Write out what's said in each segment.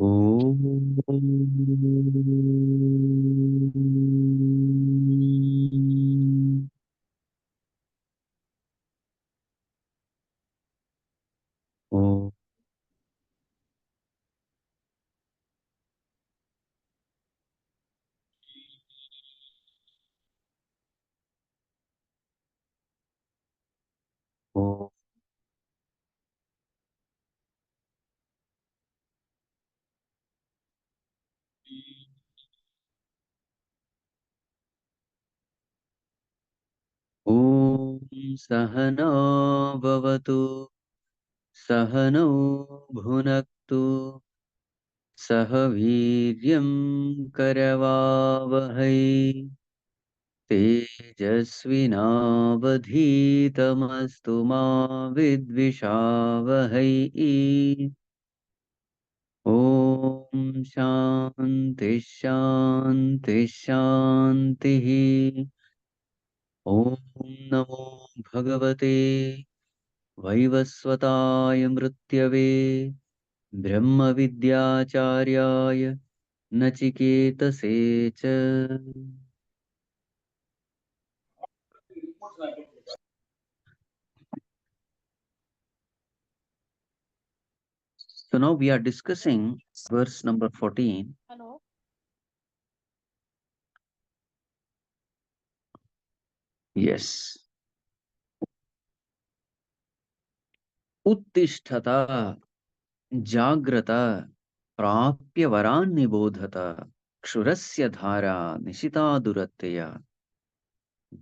Om. Om. Om. Om Sahana Bhavatu Sahano Bhunaktu Sahaviryam Karavavahai Tejasvinavadhitamastu ma vidvishavahai. Om Shanti Shanti Shanti. Om Namo Bhagavate Vaivasvataya Mrityave Brahma Vidyacharyaya Nachiketase cha. So now we are discussing verse number 14. Hello. Yes. Uttishtata Jagrata Prapya Varan Nibodhata Kshurasya Dhara Nishita Duratteya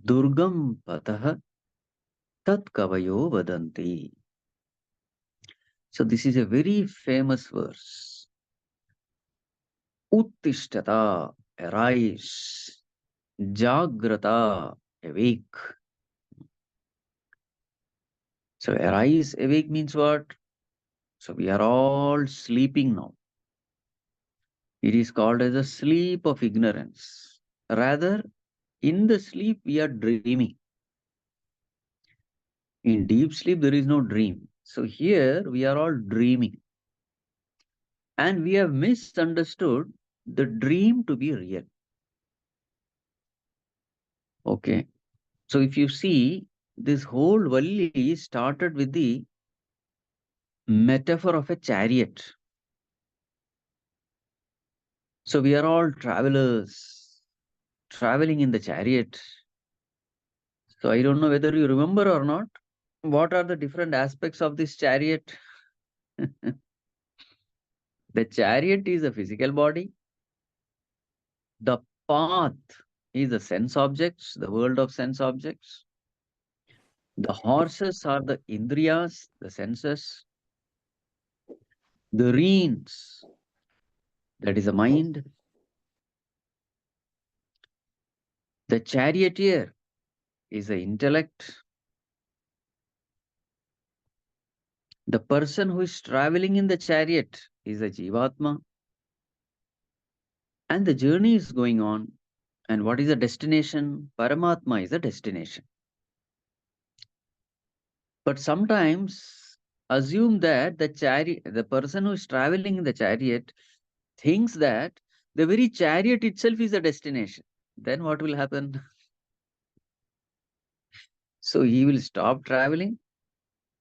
Durgam Patah Tat Kavayo Vadanti. So this is a very famous verse. Uttishtata, arise. Jagrata, awake. So arise, awake means what? So we are all sleeping now. It is called as a sleep of ignorance. Rather, in the sleep we are dreaming. In deep sleep there is no dream. So here we are all dreaming. And we have misunderstood the dream to be real. Okay. So if you see, this whole Valli started with the metaphor of a chariot. So we are all travelers, traveling in the chariot. So I don't know whether you remember or not. What are the different aspects of this chariot? The chariot is a physical body. The path is the sense objects, the world of sense objects. The horses are the indriyas, the senses. The reins, that is the mind. The charioteer is the intellect. The person who is traveling in the chariot is a Jivatma. And the journey is going on. And what is the destination? Paramatma is the destination. But sometimes assume that the person who is traveling in the chariot thinks that the very chariot itself is the destination. Then what will happen? So he will stop traveling.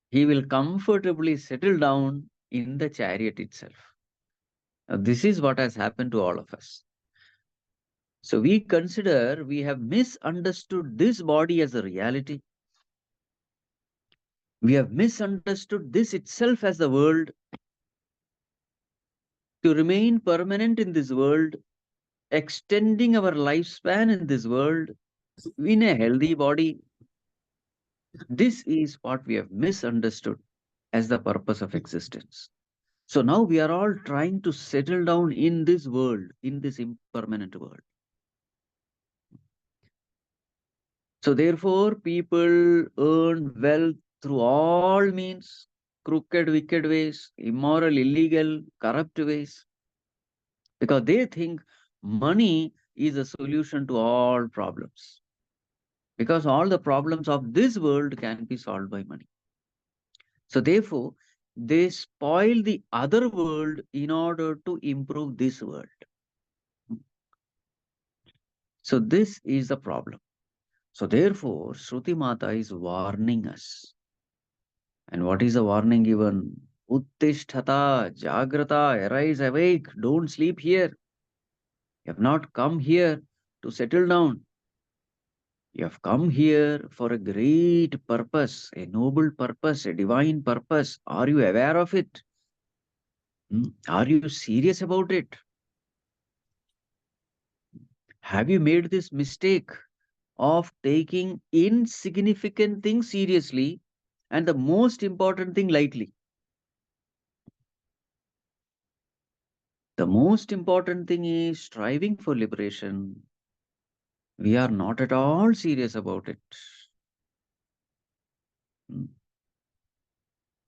He will comfortably settle down in the chariot itself. Now, this is what has happened to all of us. So we consider we have misunderstood this body as a reality. We have misunderstood this itself as the world. To remain permanent in this world, extending our lifespan in this world, in a healthy body, this is what we have misunderstood as the purpose of existence. So now we are all trying to settle down in this world, in this impermanent world. So therefore, people earn wealth through all means, crooked, wicked ways, immoral, illegal, corrupt ways, because they think money is a solution to all problems. Because all the problems of this world can be solved by money. So therefore, they spoil the other world in order to improve this world. So this is the problem. So therefore, Shruti Mata is warning us. And what is the warning given? Uttishtata, Jagrata, arise, awake, don't sleep here. You have not come here to settle down. You have come here for a great purpose, a noble purpose, a divine purpose. Are you aware of it? Are you serious about it? Have you made this mistake of taking insignificant things seriously and the most important thing lightly? The most important thing is striving for liberation. We are not at all serious about it. Mm.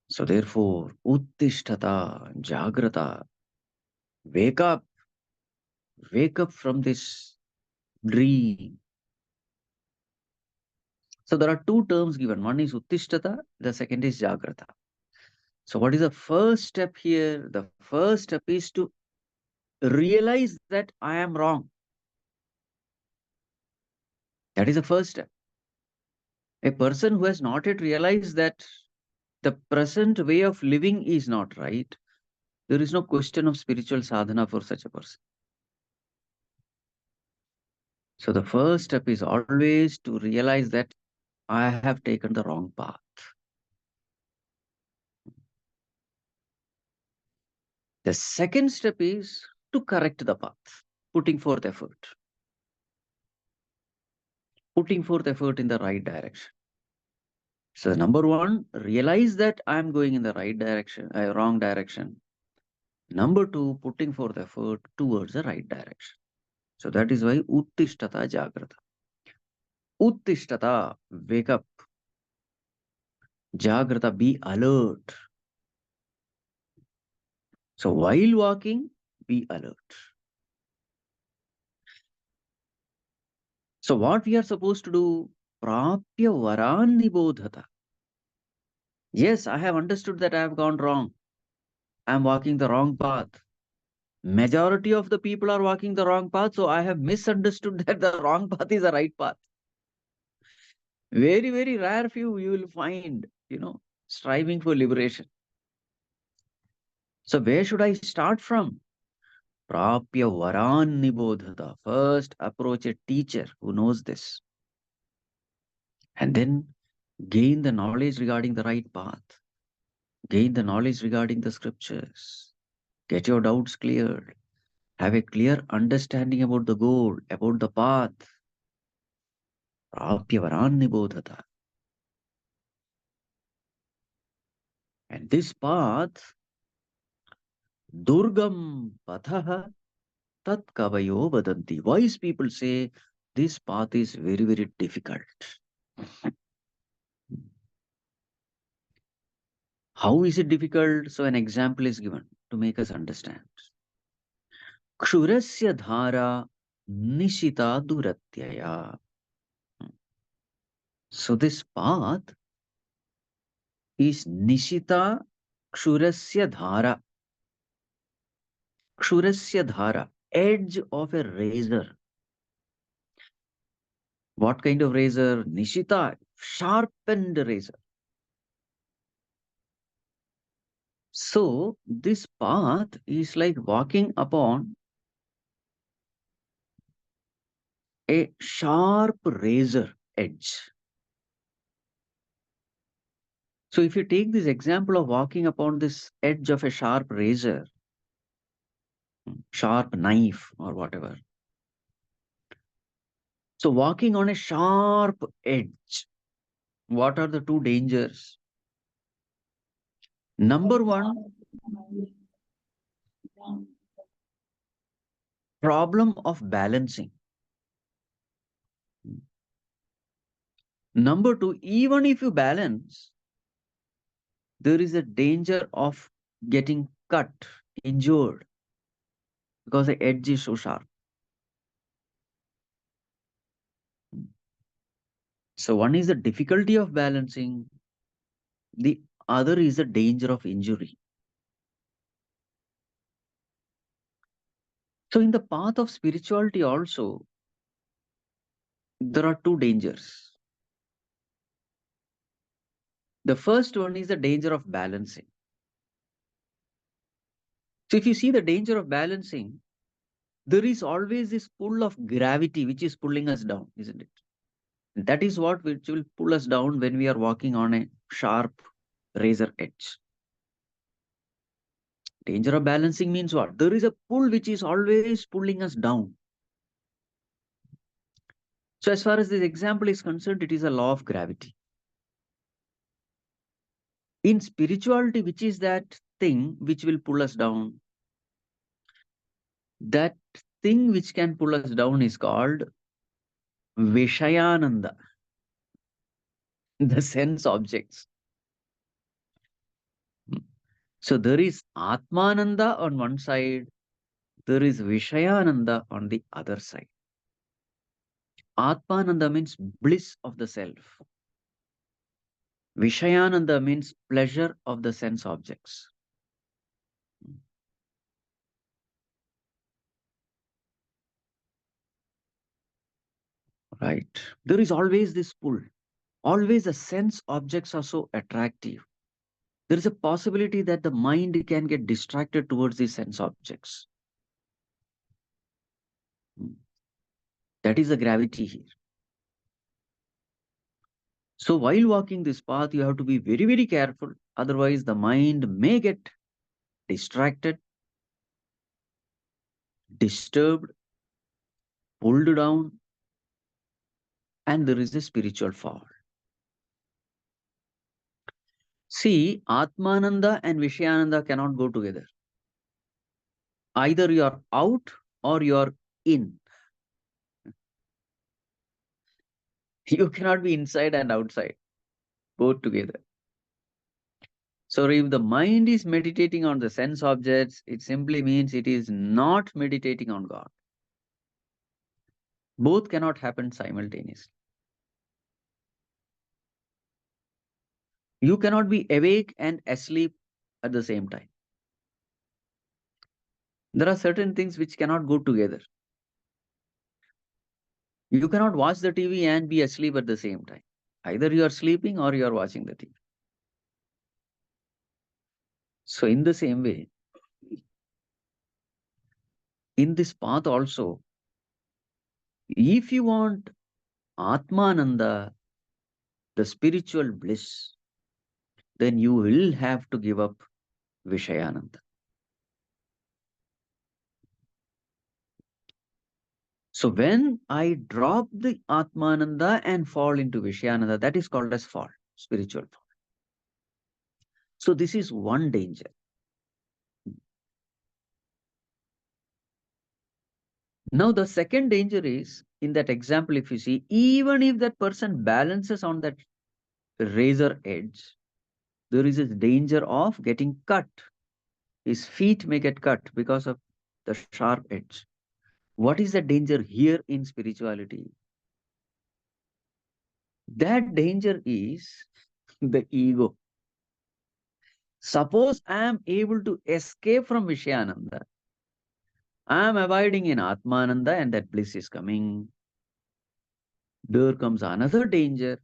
So therefore, uttishtata, jagrata, wake up, wake up from this dream. So there are two terms given. One is uttishtata, the second is jagrata. So what is the first step here? The first step is to realize that I am wrong. That is the first step. A person who has not yet realized that the present way of living is not right, there is no question of spiritual sadhana for such a person. So the first step is always to realize that I have taken the wrong path. The second step is to correct the path, putting forth effort, putting forth effort in the right direction. So number one, realize that I am going in the right direction, wrong direction. Number two, putting forth effort towards the right direction. So that is why uttishtata jagrata. Uttishtata, wake up. Jagrata, be alert. So while walking, be alert. So what we are supposed to do? Prapya varan nibodhata. Yes, I have understood that I have gone wrong. I am walking the wrong path. Majority of the people are walking the wrong path, so I have misunderstood that the wrong path is the right path. Very, very rare few you will find, striving for liberation. So where should I start from? Prapya varan nibodhata. First, approach a teacher who knows this. And then gain the knowledge regarding the right path. Gain the knowledge regarding the scriptures. Get your doubts cleared. Have a clear understanding about the goal, about the path. Prapya varan nibodhata. And this path, durgam pathaha tat kavayo vadanti. Wise people say this path is very, very difficult. How is it difficult? So an example is given to make us understand. Kshurasya dhara nishita duratyaya. So this path is nishita kshurasya dhara. Kshurasya dhara, edge of a razor. What kind of razor? Nishita, sharpened razor. So this path is like walking upon a sharp razor edge. So if you take this example of walking upon this edge of a sharp razor, sharp knife or whatever. So walking on a sharp edge, what are the two dangers? Number one, problem of balancing. Number two, even if you balance, there is a danger of getting cut, injured, because the edge is so sharp. So one is the difficulty of balancing. The other is the danger of injury. So, in the path of spirituality, also, there are two dangers. The first one is the danger of balancing. So, if you see the danger of balancing, there is always this pull of gravity which is pulling us down, isn't it? That is what which will pull us down when we are walking on a sharp razor edge. Danger of balancing means what? There is a pull which is always pulling us down. So, as far as this example is concerned, it is a law of gravity. In spirituality, which is that thing which will pull us down? That thing which can pull us down is called Vishayananda, the sense objects. So there is Atmananda on one side, there is Vishayananda on the other side. Atmananda means bliss of the self. Vishayananda means pleasure of the sense objects. Right? There is always this pull. Always the sense objects are so attractive. There is a possibility that the mind can get distracted towards these sense objects. That is the gravity here. So while walking this path, you have to be very, very careful. Otherwise, the mind may get distracted, disturbed, pulled down, and there is a spiritual fall. See, Atmananda and Vishayananda cannot go together. Either you are out or you are in. You cannot be inside and outside, both together. So if the mind is meditating on the sense objects, it simply means it is not meditating on God. Both cannot happen simultaneously. You cannot be awake and asleep at the same time. There are certain things which cannot go together. You cannot watch the TV and be asleep at the same time. Either you are sleeping or you are watching the TV. So in the same way, in this path also, if you want Atmananda, the spiritual bliss, then you will have to give up Vishayananda. So when I drop the Atmananda and fall into Vishayananda, that is called as fall, spiritual fall. So this is one danger. Now the second danger is, in that example, if you see, even if that person balances on that razor edge, there is a danger of getting cut. His feet may get cut because of the sharp edge. What is the danger here in spirituality? That danger is the ego. Suppose I am able to escape from Vishayananda, I am abiding in Atmananda and that bliss is coming. There comes another danger.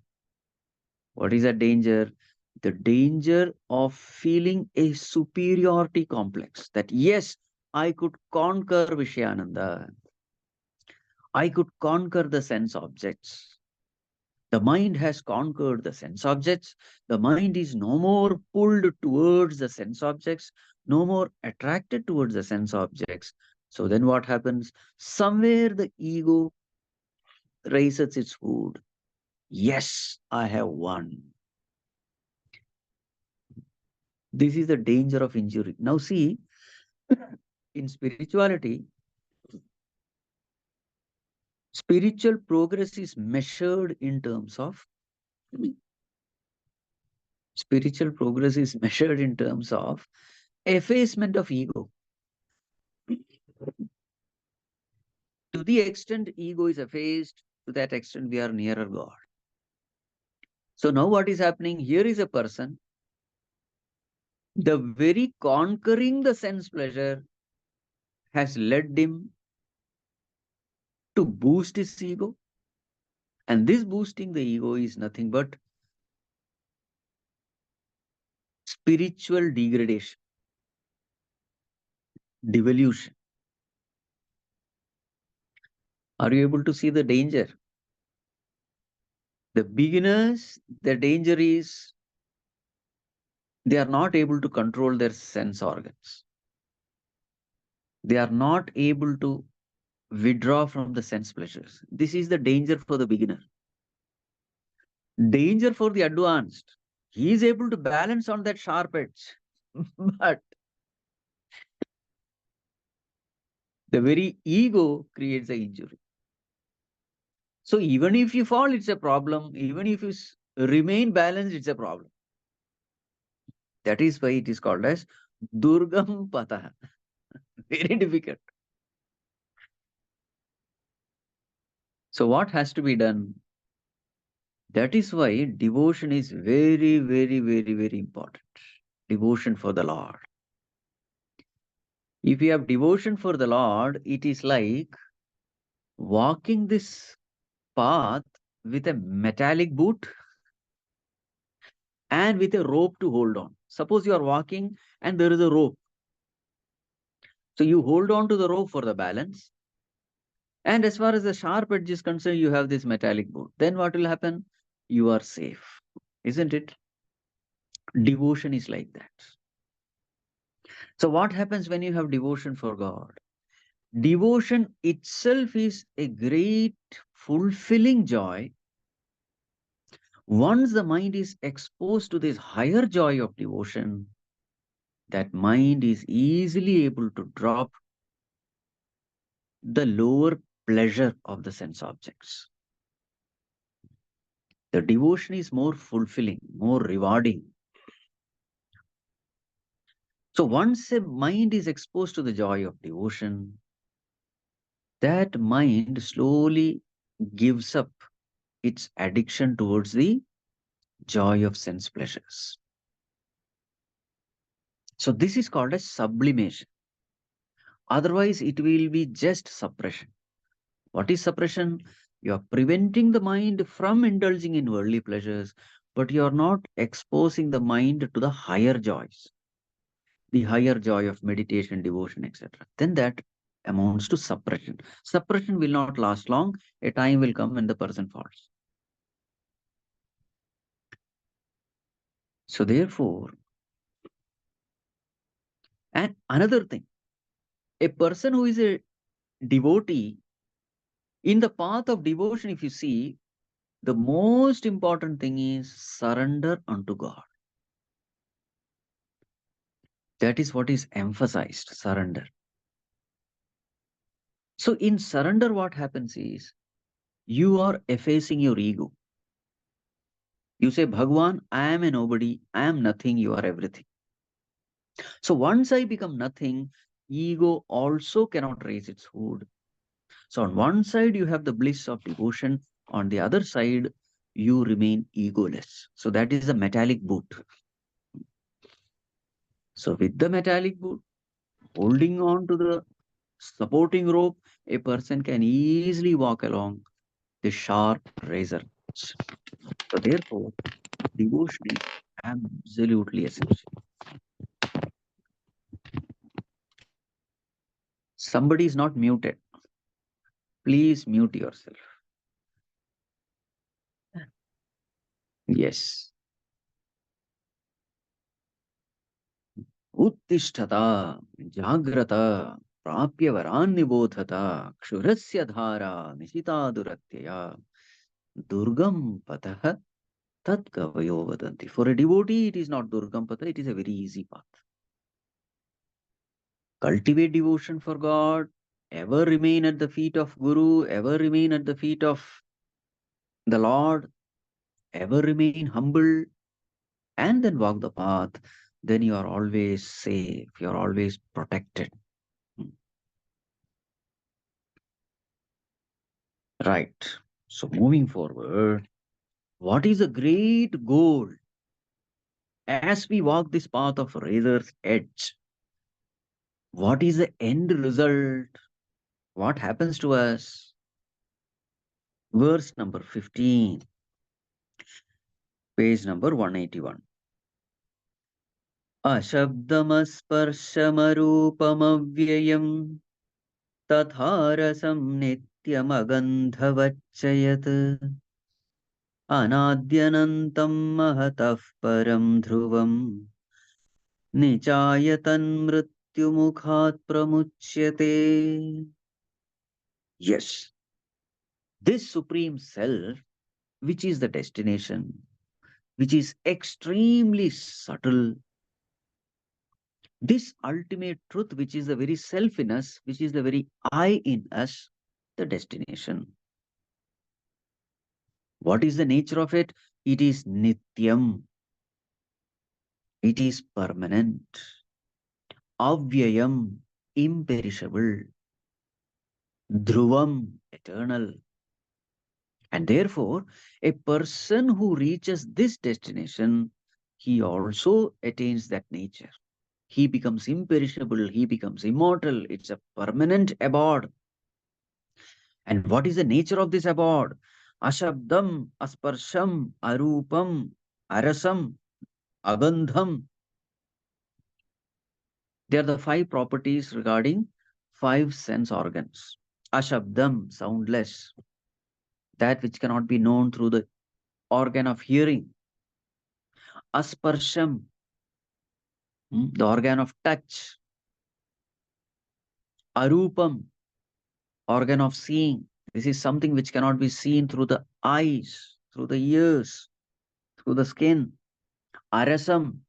What is that danger? The danger of feeling a superiority complex. That yes, I could conquer Vishayananda. I could conquer the sense objects. The mind has conquered the sense objects. The mind is no more pulled towards the sense objects, no more attracted towards the sense objects. So then what happens? Somewhere the ego raises its hood. Yes, I have won. This is the danger of injury. Now see, in spirituality, spiritual progress is measured in terms of effacement of ego. To the extent ego is effaced, to that extent we are nearer God. So now what is happening? Here is a person The very conquering the sense pleasure has led him to boost his ego. And this boosting the ego is nothing but spiritual degradation, devolution. Are you able to see the danger? The beginners, the danger is they are not able to control their sense organs. They are not able to withdraw from the sense pleasures. This is the danger for the beginner. Danger for the advanced. He is able to balance on that sharp edge. But the very ego creates the injury. So even if you fall, it's a problem. Even if you remain balanced, it's a problem. That is why it is called as Durgam Patah. Very difficult. So what has to be done? That is why devotion is very, very, very, very important. Devotion for the Lord. If you have devotion for the Lord, it is like walking this path with a metallic boot and with a rope to hold on. Suppose you are walking and there is a rope. So you hold on to the rope for the balance. And as far as the sharp edge is concerned, you have this metallic boot. Then what will happen? You are safe. Isn't it? Devotion is like that. So what happens when you have devotion for God? Devotion itself is a great fulfilling joy. Once the mind is exposed to this higher joy of devotion, that mind is easily able to drop the lower pleasure of the sense objects. The devotion is more fulfilling, more rewarding. So once a mind is exposed to the joy of devotion, that mind slowly gives up its addiction towards the joy of sense pleasures. So this is called as sublimation. Otherwise, it will be just suppression. What is suppression? You are preventing the mind from indulging in worldly pleasures, but you are not exposing the mind to the higher joys, the higher joy of meditation, devotion, etc. Then that amounts to suppression. Suppression will not last long. A time will come when the person falls. So therefore, and another thing, a person who is a devotee, in the path of devotion, if you see, the most important thing is surrender unto God. That is what is emphasized, surrender. So in surrender, what happens is you are effacing your ego. You say, Bhagwan, I am a nobody, I am nothing, you are everything. So once I become nothing, ego also cannot raise its hood. So on one side, you have the bliss of devotion. On the other side, you remain egoless. So that is the metallic boot. So with the metallic boot, holding on to the supporting rope, a person can easily walk along the sharp razor. So therefore, devotion is absolutely essential. Somebody is not muted. Please mute yourself. Yes. उत्तिष्ठता जाग्रता प्राप्य वरान् निबोधता क्षुरस्य धारा निशिता दुरत्यया दुर्गम पतः तत्कवयो वदन्ति. For a devotee, it is not durgam patha, it is a very easy path. Cultivate devotion for God, ever remain at the feet of Guru, ever remain at the feet of the Lord, ever remain humble, and then walk the path. Then you are always safe, you are always protected. Right. So moving forward, what is a great goal As we walk this path of razor's edge, what is the end result? What happens to us? Verse number 15, page number 181. Ashabdamasparshamarupamavyayam tatharasam nityamagandhavachayat anadyanantam mahatah param dhruvam nichayatan mrityumukhat pramuchyate. Yes, this supreme self, which is the destination, which is extremely subtle, this ultimate truth, which is the very self in us, which is the very I in us, the destination. What is the nature of it? It is nityam, it is permanent, avyayam, imperishable, dhruvam, eternal. And therefore, a person who reaches this destination, he also attains that nature. He becomes imperishable, he becomes immortal. It's a permanent abode. And what is the nature of this abode? Ashabdam, asparsham, arupam, arasam, agandham. They are the five properties regarding five sense organs. Ashabdam, soundless, that which cannot be known through the organ of hearing. Asparsham, the organ of touch. Arupam, organ of seeing. This is something which cannot be seen through the eyes, through the ears, through the skin. Arasam,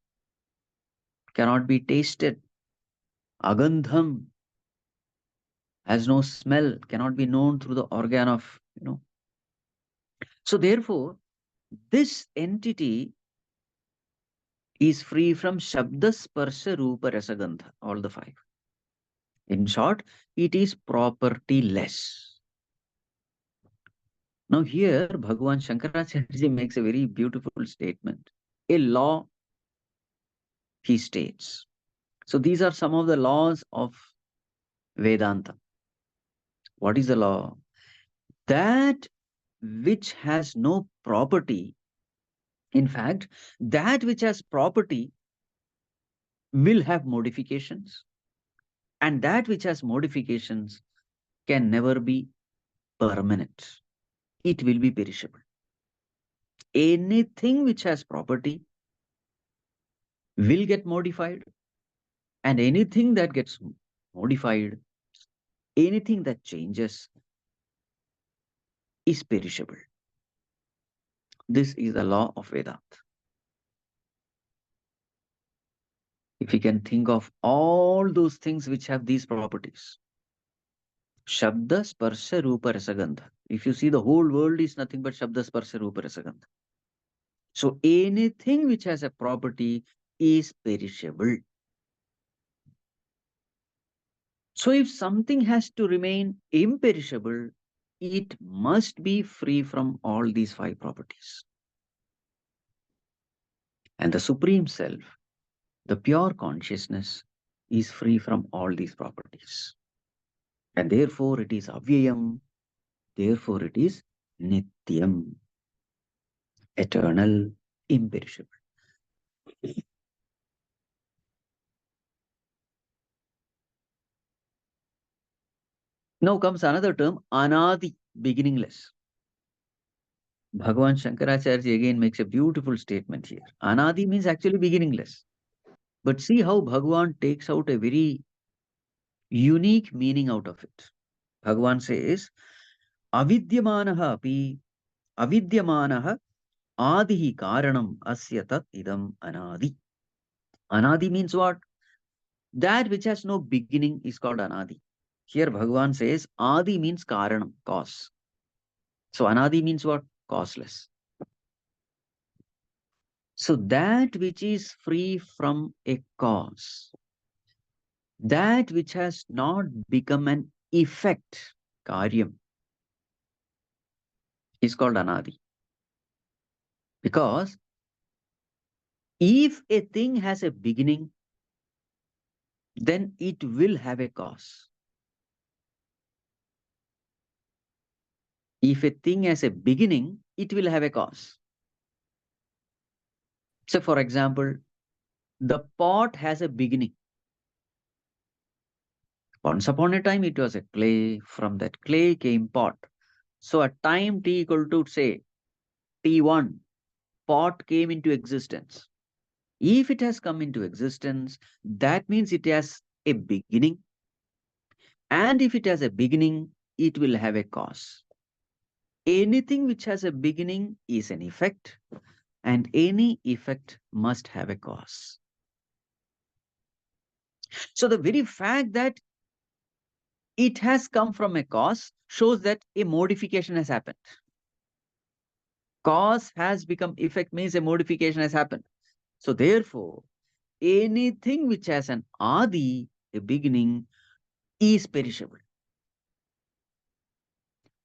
cannot be tasted. Agandham, has no smell, cannot be known through the organ of. So therefore, this entity is free from Shabda, Sparsha, Rupa, Rasagandha, all the five. In short, it is propertyless. Now here, Bhagavan Shankaracharya makes a very beautiful statement. A law, he states. So these are some of the laws of Vedanta. What is the law? That which has no property, in fact, that which has property will have modifications, and that which has modifications can never be permanent. It will be perishable. Anything which has property will get modified, and anything that gets modified, anything that changes is perishable. This is the law of Vedanta. If you can think of all those things which have these properties, Shabda, Sparsha, Rupa, Rasagandha. If you see, the whole world is nothing but Shabda, Sparsha, Rupa, Rasagandha. So anything which has a property is perishable. So if something has to remain imperishable, it must be free from all these five properties. And the Supreme Self, the pure consciousness, is free from all these properties. And therefore it is avyayam, therefore it is nityam, eternal, imperishable. Now comes another term, anadi, beginningless. Bhagavan Shankaracharya again makes a beautiful statement here. Anadi means actually beginningless. But see how Bhagavan takes out a very unique meaning out of it. Bhagavan says, avidyamanaha api avidyamanaha adihi karanam asya tat idam anadi. Anadi means what? That which has no beginning is called anadi. Here Bhagavan says, adi means karanam, cause. So anadi means what? Causeless. So that which is free from a cause, that which has not become an effect, karyam, is called anadi. Because If a thing has a beginning, then it will have a cause. If a thing has a beginning, it will have a cause. So, for example, the pot has a beginning. Once upon a time, it was a clay. From that clay came pot. So, at time t equal to, say, t1, pot came into existence. If it has come into existence, that means it has a beginning. And if it has a beginning, it will have a cause. Anything which has a beginning is an effect, and any effect must have a cause. So, the very fact that it has come from a cause shows that a modification has happened. Cause has become effect means a modification has happened. So, therefore, anything which has an adi, a beginning, is perishable.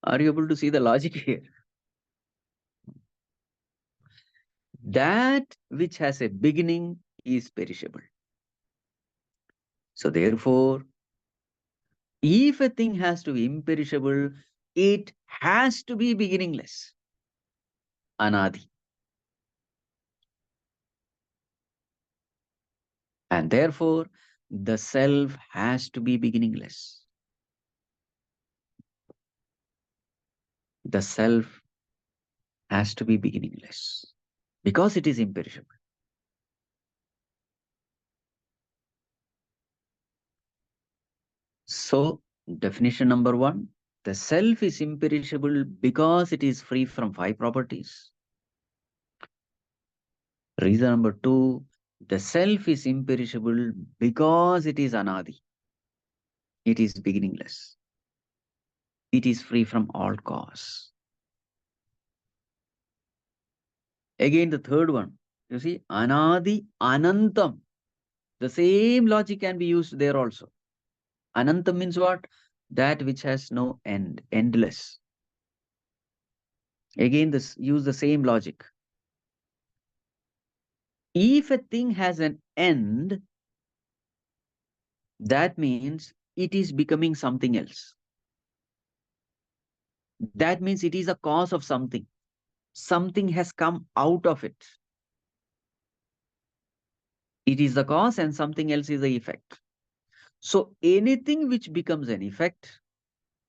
Are you able to see the logic here? That which has a beginning is perishable. So, therefore, if a thing has to be imperishable, it has to be beginningless, anadi. And therefore, the self has to be beginningless. The self has to be beginningless because it is imperishable. So, definition number one, the self is imperishable because it is free from five properties. Reason number two, the self is imperishable because it is anadi. It is beginningless. It is free from all cause. Again, the third one, you see, anadi anantam. The same logic can be used there also. Anantam means what? That which has no end, endless. Again, this use the same logic. If a thing has an end, that means it is becoming something else. That means it is a cause of something. Something has come out of it. It is the cause and something else is the effect. So anything which becomes an effect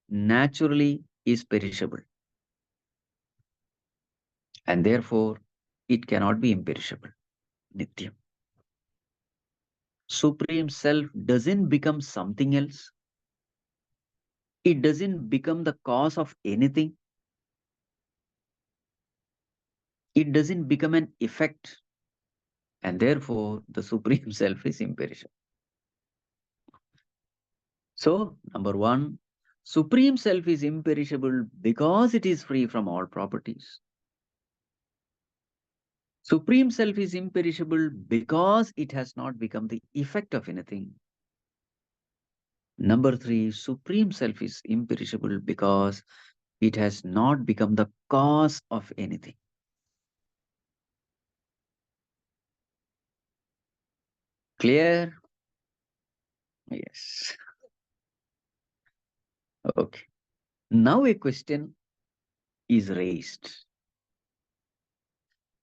naturally is perishable. And therefore, it cannot be imperishable. Nityam. Supreme Self doesn't become something else. It doesn't become the cause of anything. It doesn't become an effect. And therefore, the Supreme Self is imperishable. So, number one, Supreme Self is imperishable because it is free from all properties. Supreme Self is imperishable because it has not become the effect of anything. Number three, Supreme Self is imperishable because it has not become the cause of anything. Clear? Yes. Okay. Now a question is raised.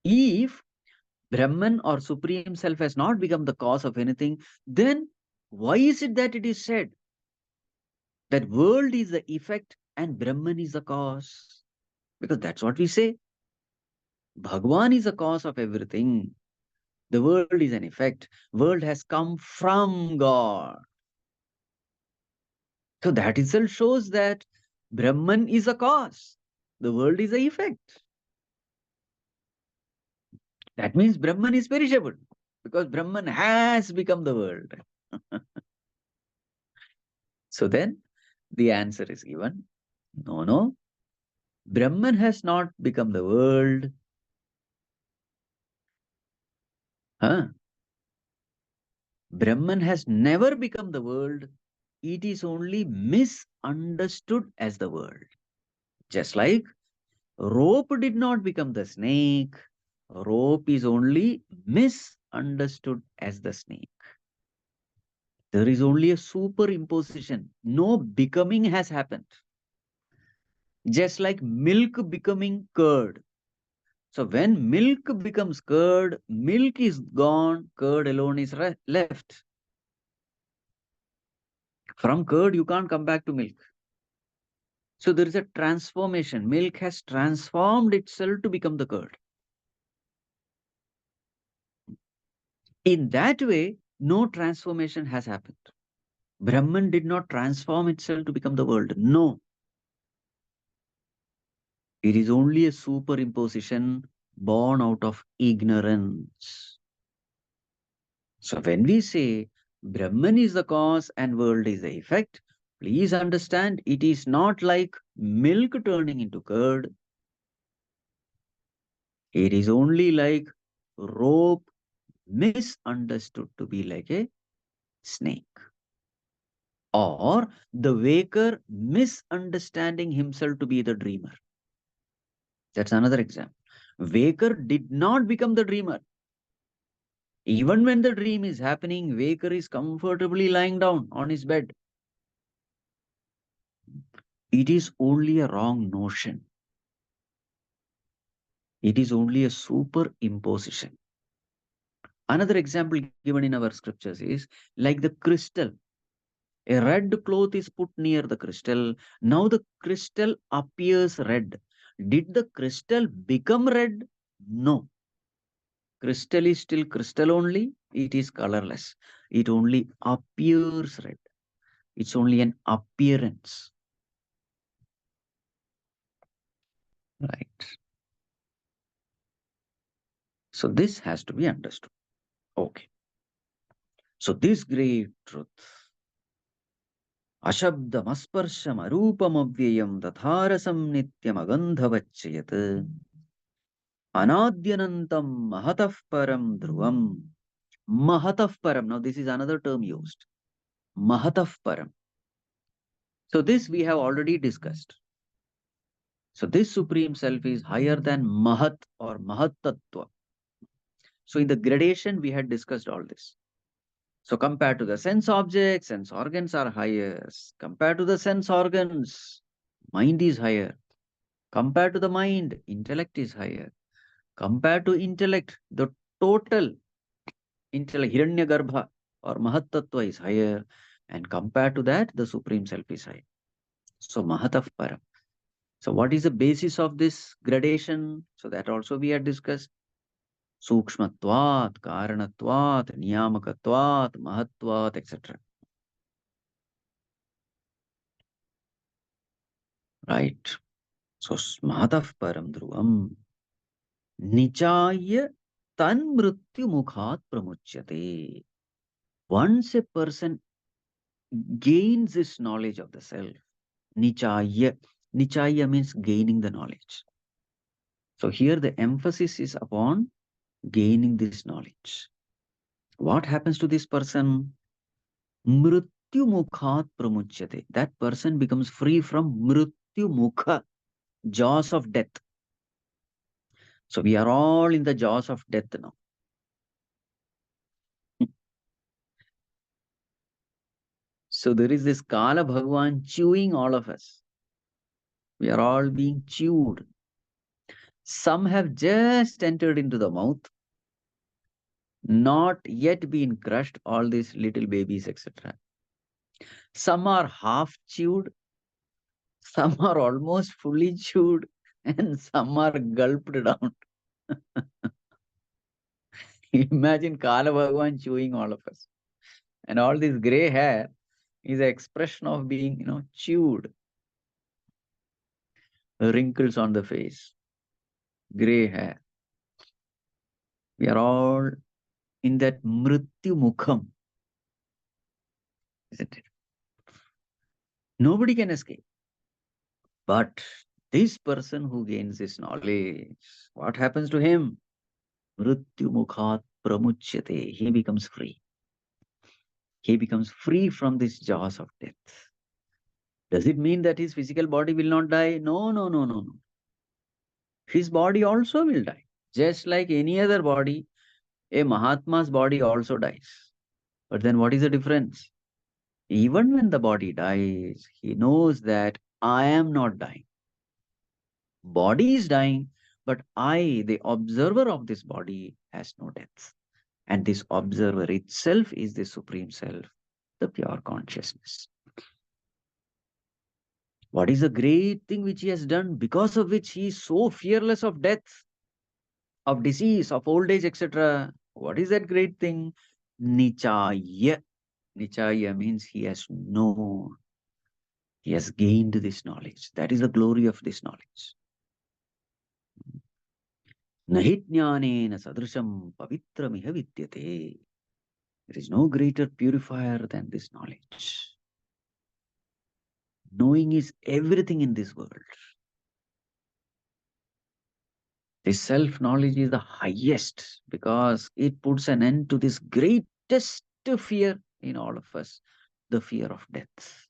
If Brahman or Supreme Self has not become the cause of anything, then why is it that it is said that world is the effect and Brahman is the cause? Because that's what we say. Bhagwan is the cause of everything. The world is an effect. World has come from God. So that itself shows that Brahman is a cause. The world is a effect. That means Brahman is perishable because Brahman has become the world. So then the answer is given. No, no. Brahman has not become the world. Huh? Brahman has never become the world. It is only misunderstood as the world. Just like rope did not become the snake, Rope is only misunderstood as the snake. There is only a superimposition. No becoming has happened. Just like milk becoming curd. So when milk becomes curd, milk is gone, curd alone is left. From curd, you can't come back to milk. So there is a transformation. Milk has transformed itself to become the curd. In that way, no transformation has happened. Brahman did not transform itself to become the world. No. It is only a superimposition born out of ignorance. So when we say Brahman is the cause and world is the effect, please understand it is not like milk turning into curd. It is only like rope misunderstood to be like a snake. Or the waker misunderstanding himself to be the dreamer. That's another example. Waker did not become the dreamer. Even when the dream is happening, waker is comfortably lying down on his bed. It is only a wrong notion. It is only a superimposition. Another example given in our scriptures is like the crystal. A red cloth is put near the crystal. Now the crystal appears red. Did the crystal become red? No. Crystal is still crystal only. It is colorless. It only appears red. It's only an appearance. Right. So this has to be understood. Okay. So this great truth, Ashabdamasparsham arupamavyayam tatharasam nityam agandhavachyat anadyanantam mahatah param dhruvam. Mahatah param. Now this is another term used. Mahatah param. So this we have already discussed. So this supreme self is higher than Mahat or Mahatattva. So in the gradation we had discussed all this. So compared to the sense objects, sense organs are higher. Compared to the sense organs, mind is higher. Compared to the mind, intellect is higher. Compared to intellect, the total intellect, Hiranyagarbha or Mahatattva is higher. And compared to that, the Supreme Self is higher. So Mahatav Param. So what is the basis of this gradation? So that also we had discussed. Sukshmatvat, Karanatvat, Niyamakatvat, Mahatvat, etc. Right. So Mahatav Param Dhruvam. Nichaya tan mrityu mukhat pramuchyate. Once a person gains this knowledge of the self, nichaya. Nichaya means gaining the knowledge. So here the emphasis is upon gaining this knowledge. What happens to this person? Mrityu mukhat pramuchyate. That person becomes free from mrityu mukha, jaws of death. So we are all in the jaws of death now. So there is this Kala Bhagwan chewing all of us. We are all being chewed. Some have just entered into the mouth, not yet been crushed, all these little babies, etc. Some are half chewed, some are almost fully chewed, and some are gulped down. Imagine Kala Bhagwan chewing all of us. And all this gray hair is an expression of being, chewed. Wrinkles on the face, gray hair. We are all in that mrityu mukham, isn't it? Nobody can escape. But this person who gains this knowledge, what happens to him? Mrityu mukhat pramuchyate. He becomes free. He becomes free from these jaws of death. Does it mean that his physical body will not die? No, no, no, no, no. His body also will die. Just like any other body, a Mahatma's body also dies. But then what is the difference? Even when the body dies, he knows that I am not dying. Body is dying, but I, the observer of this body, has no death. And this observer itself is the Supreme Self, the pure consciousness. What is the great thing which he has done, because of which he is so fearless of death, of disease, of old age, etc.? What is that great thing? Nichaya. Nichaya means he has known, he has gained this knowledge. That is the glory of this knowledge. Nahi jnanena sadrisham pavitramiha vidyate. There is no greater purifier than this knowledge. Knowing is everything in this world. This self-knowledge is the highest because it puts an end to this greatest fear in all of us, the fear of death.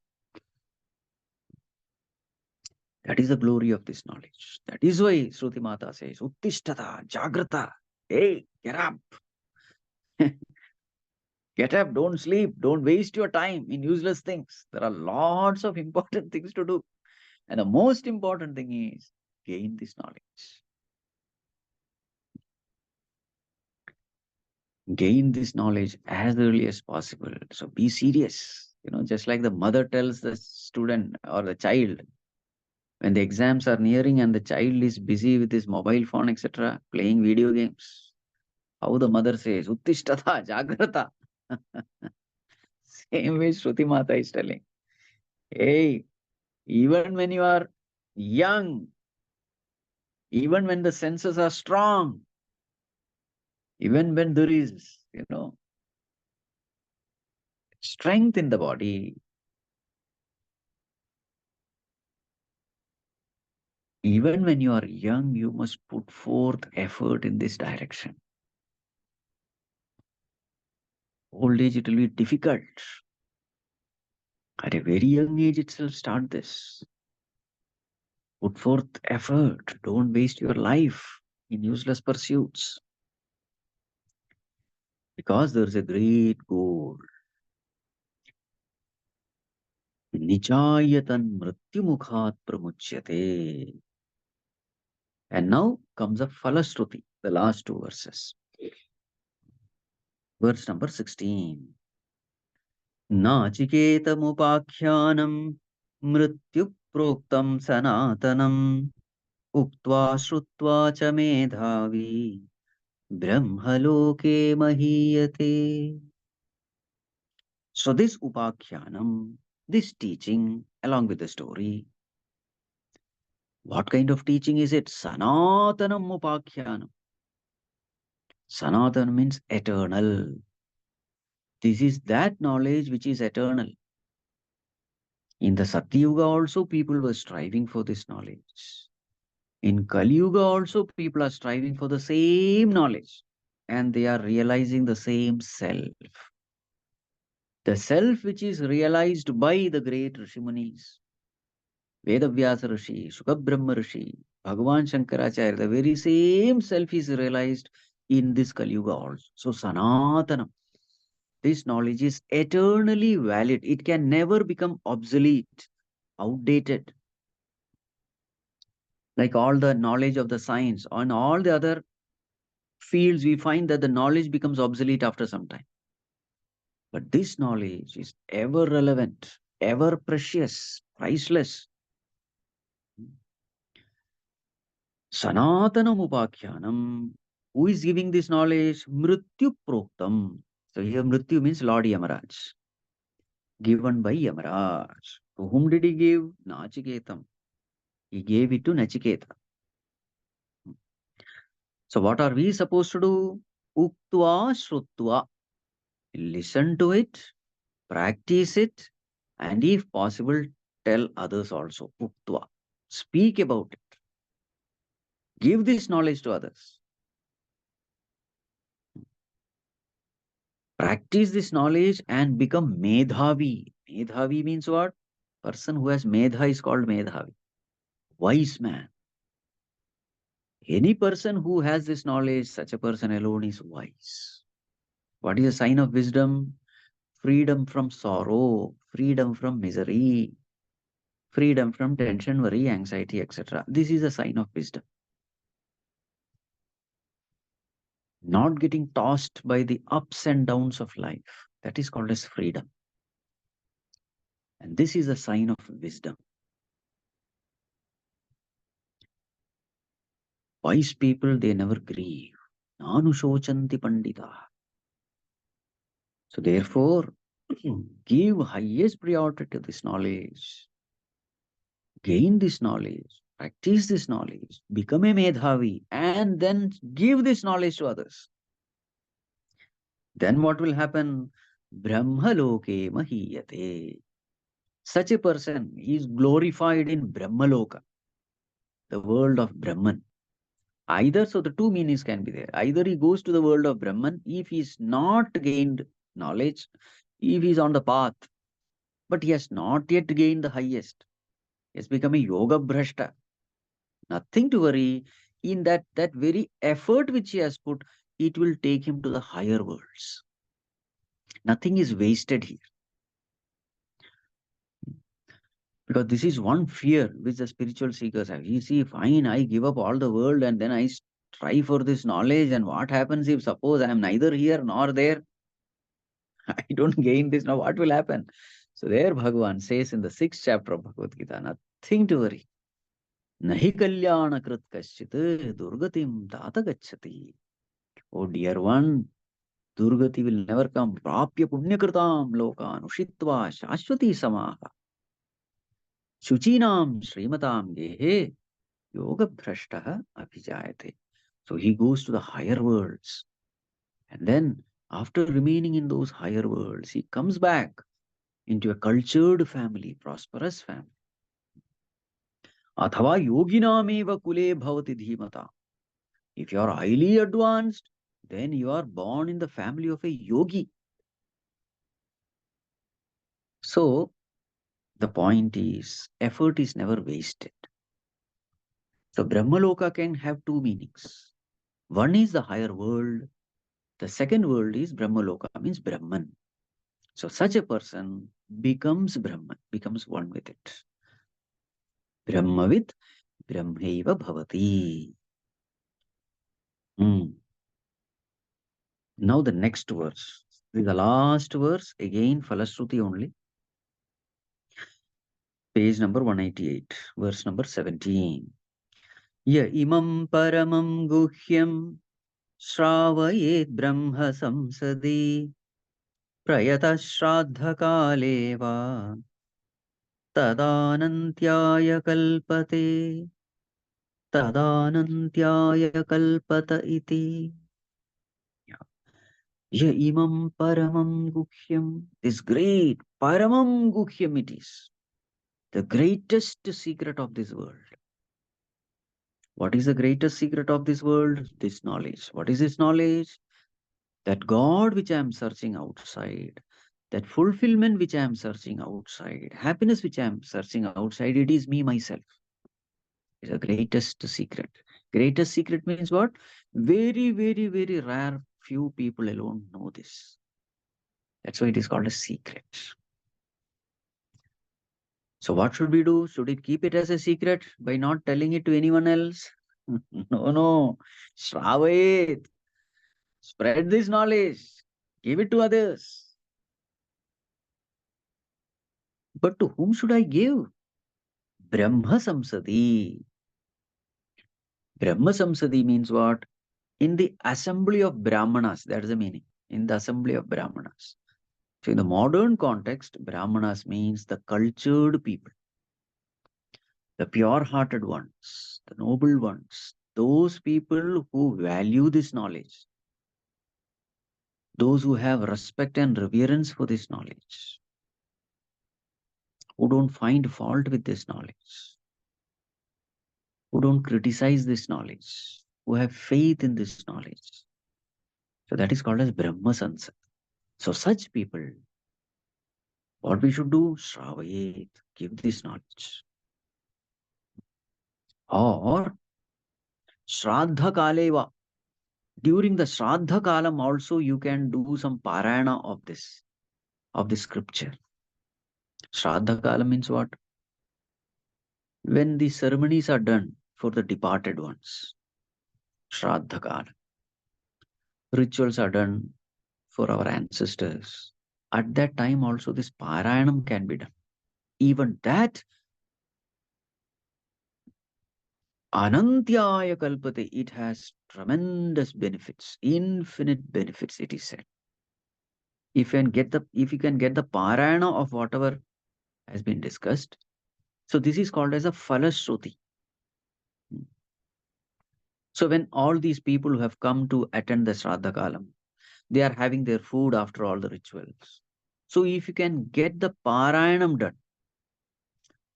That is the glory of this knowledge. That is why Shruti Mata says, Uttishtata, Jagrata. Hey, get up. Get up, don't sleep, don't waste your time in useless things. There are lots of important things to do. And the most important thing is gain this knowledge. Gain this knowledge as early as possible. So be serious. Just like the mother tells the student or the child when the exams are nearing and the child is busy with his mobile phone, etc., playing video games. How the mother says, Uttishtata, Jagrata. Same way Shruti Mata is telling. Hey, even when you are young, even when the senses are strong, even when there is, strength in the body, even when you are young, you must put forth effort in this direction. Old age, it will be difficult. At a very young age itself, start this. Put forth effort. Don't waste your life in useless pursuits. Because there is a great goal. Nichayatan mrityumukhat pramuchyate. And now comes a Falashruti, the last two verses. Verse number 16. नाचिकेतमुपाख्यानम् मृत्युप्रोक्तम् सनातनम् उक्त्वा श्रुत्वा च मेधावी ब्रह्मलोके महीयते. So this upakhyanam, this teaching along with the story, what kind of teaching is it? Sanatanam upakhyanam. Sanatan means eternal. This is that knowledge which is eternal. In the Satyuga also people were striving for this knowledge. In Kali Yuga also people are striving for the same knowledge and they are realizing the same self. The self which is realized by the great Rishimunis, Vedavyasa Rishi, Sukabrahma Rishi, Bhagavan Shankaracharya, the very same self is realized in this Kali Yuga also. So Sanatana, this knowledge is eternally valid. It can never become obsolete, outdated. Like all the knowledge of the science on all the other fields, we find that the knowledge becomes obsolete after some time. But this knowledge is ever relevant, ever precious, priceless. Sanatanam upakhyanam. Who is giving this knowledge? Mrityu proktam. So here Mrityu means Lord Yamaraj. Given by Yamaraj. To whom did he give? Nachiketam. He gave it to Nachiketa. So what are we supposed to do? Uktva shrutva. Listen to it, practice it, and if possible, tell others also. Uktva. Speak about it. Give this knowledge to others. Practice this knowledge and become medhavi. Medhavi means what? Person who has medha is called medhavi. Wise man. Any person who has this knowledge, such a person alone is wise. What is a sign of wisdom? Freedom from sorrow, freedom from misery, freedom from tension, worry, anxiety, etc. This is a sign of wisdom. Not getting tossed by the ups and downs of life. That is called as freedom. And this is a sign of wisdom. Wise people, they never grieve. Nanu shochanti pandita. So therefore, give highest priority to this knowledge. Gain this knowledge. Practice this knowledge. Become a medhavi. And then give this knowledge to others. Then what will happen? Brahmaloke mahiyate. Such a person is glorified in Brahmaloka, the world of Brahman. Either, so the two meanings can be there. Either he goes to the world of Brahman if he is not gained knowledge, if he is on the path, but he has not yet gained the highest. He has become a yoga bhrashta. Nothing to worry. In that very effort which he has put, it will take him to the higher worlds. Nothing is wasted here. Because this is one fear which the spiritual seekers have. You see, fine, I give up all the world and then I strive for this knowledge. And what happens if suppose I am neither here nor there? I don't gain this now. What will happen? So there Bhagavan says in the sixth chapter of Bhagavad Gita, nothing to worry. Nahi kalyana krit kaschit durgatim tata gacchati. Oh dear one, Durgati will never come. Prapya punyakritam lokan ushitva shashwati samaha. Shuchinam srimatam gehe yoga bhrashtaha abhijayate. So he goes to the higher worlds. And then after remaining in those higher worlds, he comes back into a cultured family, prosperous family. Athava yoginameva kule bhavati dhimata. If you are highly advanced, then you are born in the family of a yogi. So the point is, effort is never wasted. So Brahmaloka can have two meanings. One is the higher world. The second world is Brahmaloka, means Brahman. So such a person becomes Brahman, becomes one with it. Brahmavid Brahmaiva Bhavati. Hmm. Now the next verse. This is the last verse, again Falashruti only. Page number 188, verse number 17. Ya imam paramam guhyam shravayet brahma samsadi prayata shraddha kaleva tadanantyaya kalpate tadanantyaya kalpata iti. Ye imam paramam guhyam. This great paramam guhyam it is. The greatest secret of this world. What is the greatest secret of this world? This knowledge. What is this knowledge? That God which I am searching outside, that fulfillment which I am searching outside, happiness which I am searching outside, it is me myself. It's the greatest secret. Greatest secret means what? Very, very, very rare few people alone know this. That's why it is called a secret. So what should we do? Should we keep it as a secret by not telling it to anyone else? No, no. Shravayet. Spread this knowledge. Give it to others. But to whom should I give? Brahma Samsadi. Brahma Samsadi means what? In the assembly of Brahmanas. That's the meaning. In the assembly of Brahmanas. So in the modern context, Brahmanas means the cultured people, the pure-hearted ones, the noble ones, those people who value this knowledge, those who have respect and reverence for this knowledge, who don't find fault with this knowledge, who don't criticize this knowledge, who have faith in this knowledge. So that is called as Brahma Sansad. So such people, what we should do?, give this knowledge. Or Shraddha Kaleva. During the Shraddha Kalam also you can do some parayana of this scripture. Shraddha Kalam means what? When the ceremonies are done for the departed ones. Shraddha Kalam. Rituals are done for our ancestors. At that time also this parayanam can be done. Even that Anantyaya Kalpate, it has tremendous benefits, infinite benefits, it is said. If you can get the parayana of whatever has been discussed, so this is called as a Falashruti. So when all these people who have come to attend the Shraddha Kalam, they are having their food after all the rituals. So if you can get the Parayanam done,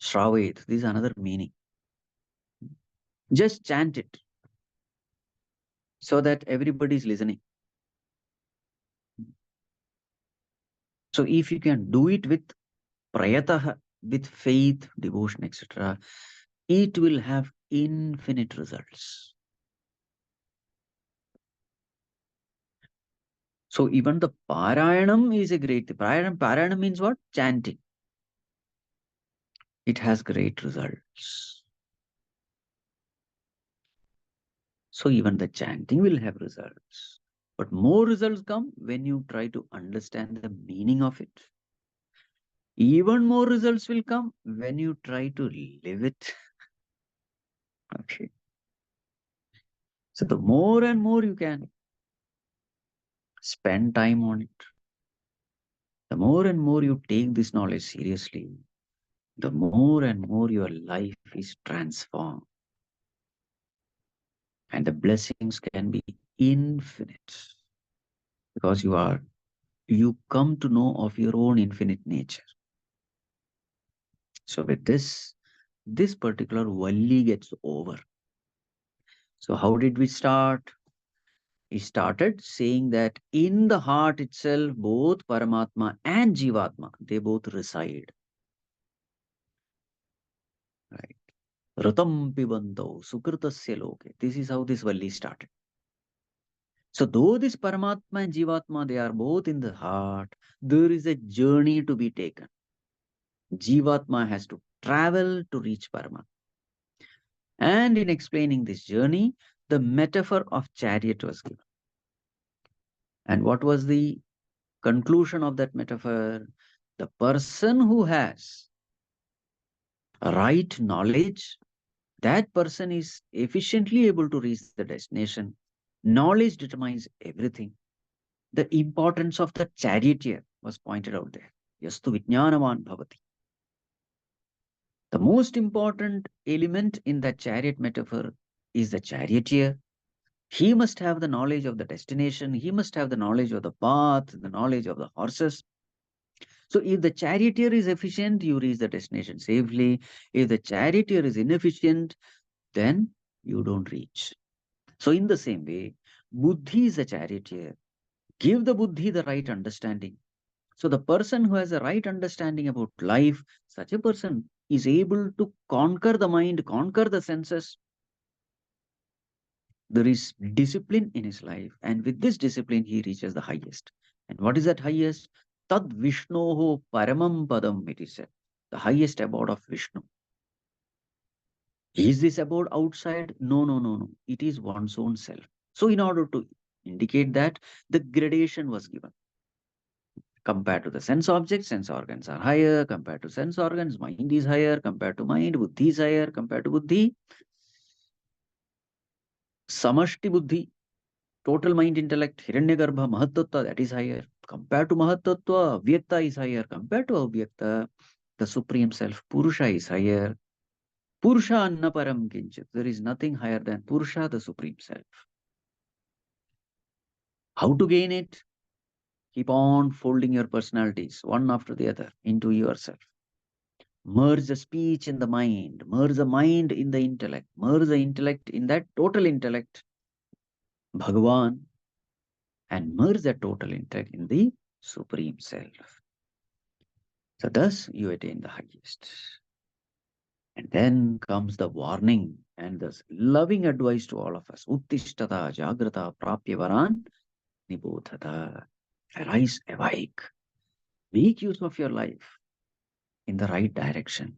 Shravet, this is another meaning. Just chant it so that everybody is listening. So if you can do it with prayatah, with faith, devotion, etc., it will have infinite results. So even the Parayanam is a great Parayanam means what? Chanting. It has great results. So even the chanting will have results. But more results come when you try to understand the meaning of it. Even more results will come when you try to live it. Okay. So the more and more you can spend time on it, the more and more you take this knowledge seriously, the more and more your life is transformed. And the blessings can be infinite because you come to know of your own infinite nature. So with this particular Valli gets over. So how did we start? He started saying that in the heart itself, both Paramatma and Jivatma, they both reside. Right. Ratam pibanto sukritasya loke. This is how this Valli started. So though this Paramatma and Jivatma, they are both in the heart, there is a journey to be taken. Jivatma has to travel to reach Paramatma. And in explaining this journey, the metaphor of chariot was given. And what was the conclusion of that metaphor? The person who has right knowledge, that person is efficiently able to reach the destination. Knowledge determines everything. The importance of the charioteer was pointed out there. Yastu vijnanavan bhavati. The most important element in that chariot metaphor is the charioteer. He must have the knowledge of the destination. He must have the knowledge of the path, the knowledge of the horses. So if the charioteer is efficient, you reach the destination safely. If the charioteer is inefficient, then you don't reach. So in the same way, buddhi is a charioteer. Give the buddhi the right understanding. So the person who has a right understanding about life, such a person is able to conquer the mind, conquer the senses. There is discipline in his life, and with this discipline, he reaches the highest. And what is that highest? Tad Vishnoho Paramam Padam, it is said. The highest abode of Vishnu. Is this abode outside? No, no, no, no. It is one's own self. So, in order to indicate that, the gradation was given. Compared to the sense organs are higher. Compared to sense organs, mind is higher. Compared to mind, buddhi is higher. Compared to buddhi, samashti buddhi, total mind intellect, hiranyagarbha, mahatattva, that is higher. Compared to mahatattva, avyakta is higher. Compared to avyakta, the supreme self, purusha is higher. Purusha annaparam kinchit. There is nothing higher than purusha, the supreme self. How to gain it? Keep on folding your personalities one after the other into yourself. Merge the speech in the mind, merge the mind in the intellect, merge the intellect in that total intellect, Bhagavan, and merge that total intellect in the Supreme Self. So thus you attain the highest. And then comes the warning and the loving advice to all of us. Uttishtata jagrata prapyavaran nibodhata. Arise, awake. Make use of your life in the right direction.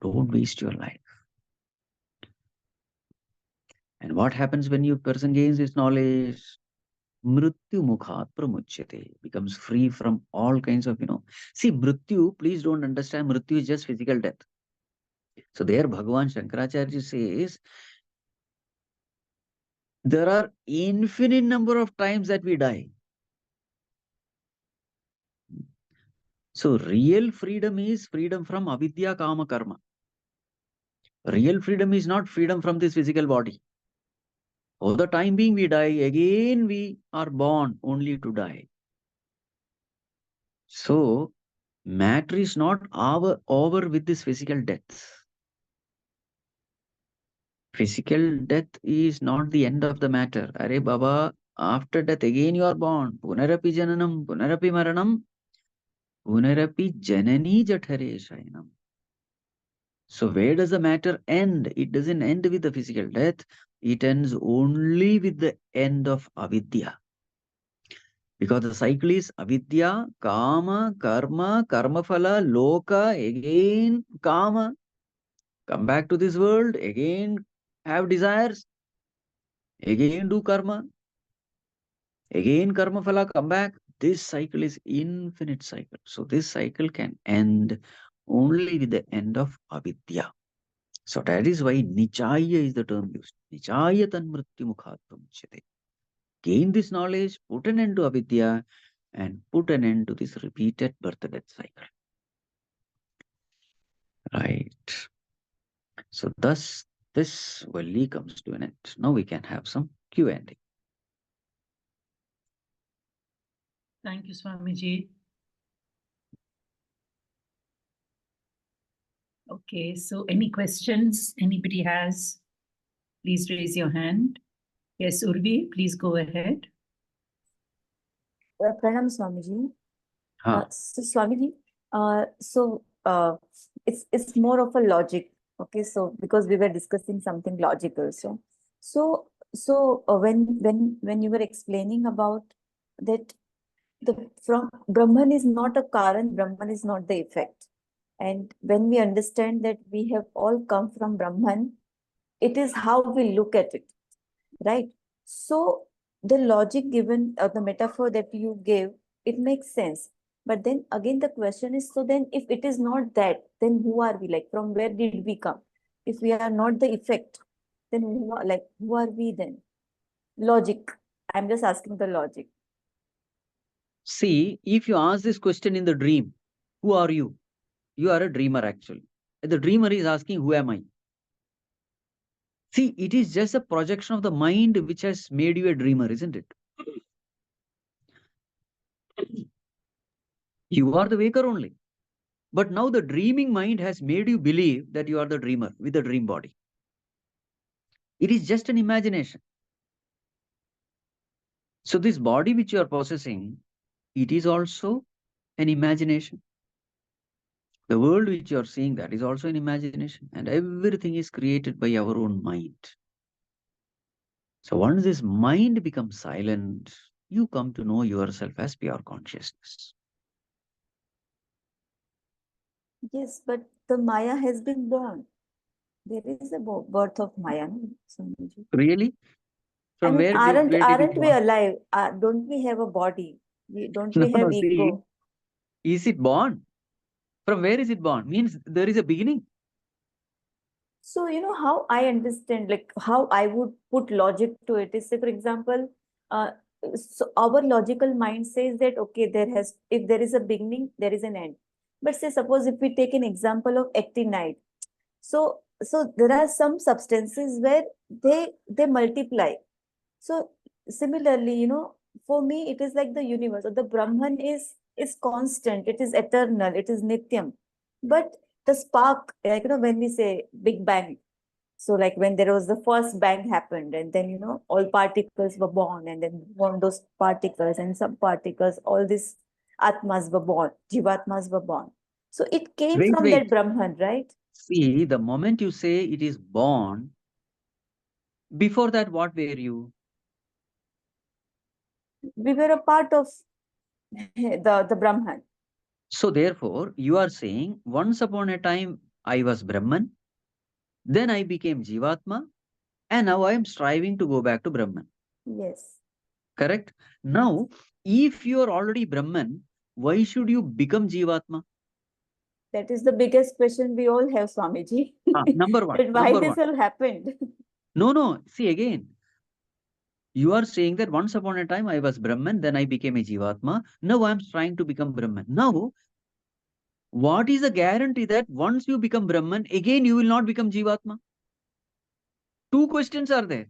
Don't waste your life. And what happens when you person gains this knowledge? Mrityu mukhat pramuchyate, becomes free from all kinds of, See, mrityu, please don't understand, mrityu is just physical death. So there Bhagavan Shankaracharya says, there are infinite number of times that we die. So real freedom is freedom from avidya kama karma. Real freedom is not freedom from this physical body. For the time being we die, again we are born only to die. So matter is not over with this physical death. Physical death is not the end of the matter. Are Baba, after death again you are born. Punarapi jananam, punarapi maranam, punarapi janani jathare shayanam. So where does the matter end? It doesn't end with the physical death. It ends only with the end of avidya. Because the cycle is avidya, kama, karma, karmaphala, loka, again kama. Come back to this world, again have desires, again do karma, again karma phala, come back. This cycle is infinite cycle. So this cycle can end only with the end of avidya. So that is why nichaya is the term used. Nichaya tan mrityu mukhat pramuchyate. Gain this knowledge, put an end to avidya, and put an end to this repeated birth-death cycle. Right. So thus this valli comes to an end. Now we can have some Q&A. Thank you, Swamiji. Okay, so any questions anybody has? Please raise your hand. Yes, Urvi, please go ahead. Pranam Swamiji. Huh. So Swamiji, it's more of a logic. Okay, so because we were discussing something logical, when you were explaining about that from Brahman is not a Karan, Brahman is not the effect, and when we understand that we have all come from Brahman, it is how we look at it, right? So the logic given, the metaphor that you gave, it makes sense. But then again, the question is, so then if it is not that, then who are we? Like, from where did we come? If we are not the effect, then who are we then? Logic. I'm just asking the logic. See, if you ask this question in the dream, who are you? You are a dreamer actually. The dreamer is asking, who am I? See, it is just a projection of the mind which has made you a dreamer, isn't it? You are the waker only. But now the dreaming mind has made you believe that you are the dreamer with the dream body. It is just an imagination. So this body which you are possessing, it is also an imagination. The world which you are seeing, that is also an imagination. And everything is created by our own mind. So once this mind becomes silent, you come to know yourself as pure consciousness. Yes, but the Maya has been born. There is a birth of Maya. Really? I From mean, where did it aren't we born? alive? Don't we have a body? Don't No, we no, have see, ego? is it born? From where is it born? Means there is a beginning. So, you know how I understand, like how I would put logic to it is, say, for example, uh, so our logical mind says that, okay, if there is a beginning, there is an end. But say, suppose if we take an example of actinide, so there are some substances where they multiply. So similarly, for me, it is like the universe or the Brahman is constant, it is eternal, it is nityam. But the spark, like when we say Big Bang, so like when there was the first bang happened, and then all particles were born, and then one those particles and subparticles, all these atmas were born, jivatmas were born. So it came Wait, from wait. that Brahman, right? See, the moment you say it is born, before that, what were you? We were a part of the Brahman. So therefore, you are saying, once upon a time, I was Brahman, then I became Jivatma, and now I am striving to go back to Brahman. Yes. Correct? Now, if you are already Brahman, why should you become Jivatma? That is the biggest question we all have, Swamiji. Number one. That why Number this one. all happened. No. See again. You are saying that once upon a time I was Brahman, then I became a Jivatma. Now I am trying to become Brahman. Now, what is the guarantee that once you become Brahman, again you will not become Jivatma? Two questions are there.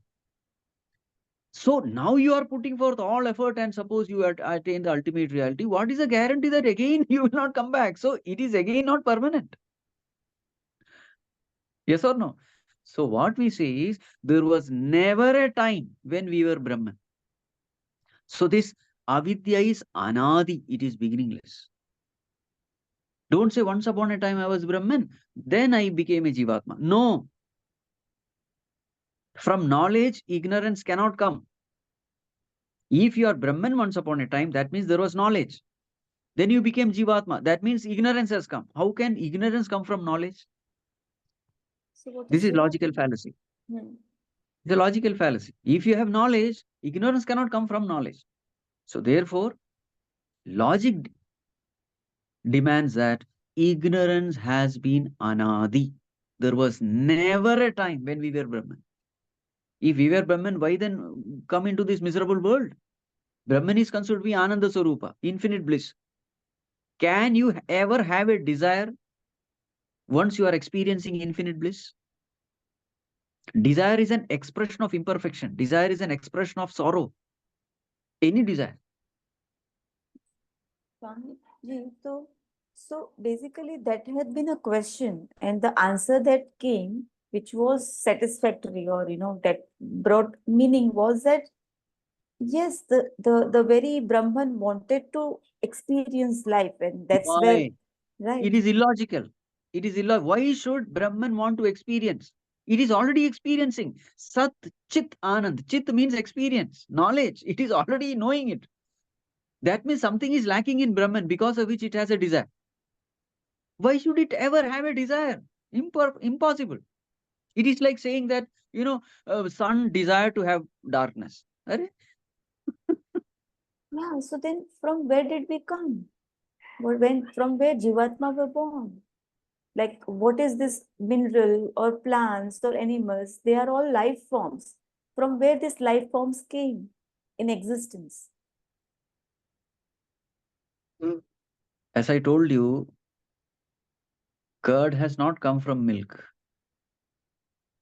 So now you are putting forth all effort and suppose you attain the ultimate reality. What is the guarantee that again you will not come back? So it is again not permanent. Yes or no? So what we say is there was never a time when we were Brahman. So this avidya is anadi, it is beginningless. Don't say once upon a time I was Brahman, then I became a Jivatma. No. From knowledge, ignorance cannot come. If you are Brahman once upon a time, that means there was knowledge. Then you became Jivatma. That means ignorance has come. How can ignorance come from knowledge? So what This is is logical Jivatma? fallacy. Hmm. It's a logical fallacy. If you have knowledge, ignorance cannot come from knowledge. So therefore, logic demands that ignorance has been anadi. There was never a time when we were Brahman. If we were Brahman, why then come into this miserable world? Brahman is considered to be Ananda Swarupa, infinite bliss. Can you ever have a desire once you are experiencing infinite bliss? Desire is an expression of imperfection. Desire is an expression of sorrow. Any desire. Swamiji, so basically that had been a question, and the answer that came, which was satisfactory, or that brought meaning, was that yes, the very Brahman wanted to experience life, and that's where, Why? right? It is illogical. It is illogical. Why should Brahman want to experience? It is already experiencing. Sat Chit Anand. Chit means experience, knowledge. It is already knowing it. That means something is lacking in Brahman because of which it has a desire. Why should it ever have a desire? Impossible. It is like saying that, sun desire to have darkness. Arre? Yeah. So then, from where did we come? From where Jivatma were born? Like, what is this mineral or plants or animals? They are all life forms. From where these life forms came in existence? As I told you, curd has not come from milk.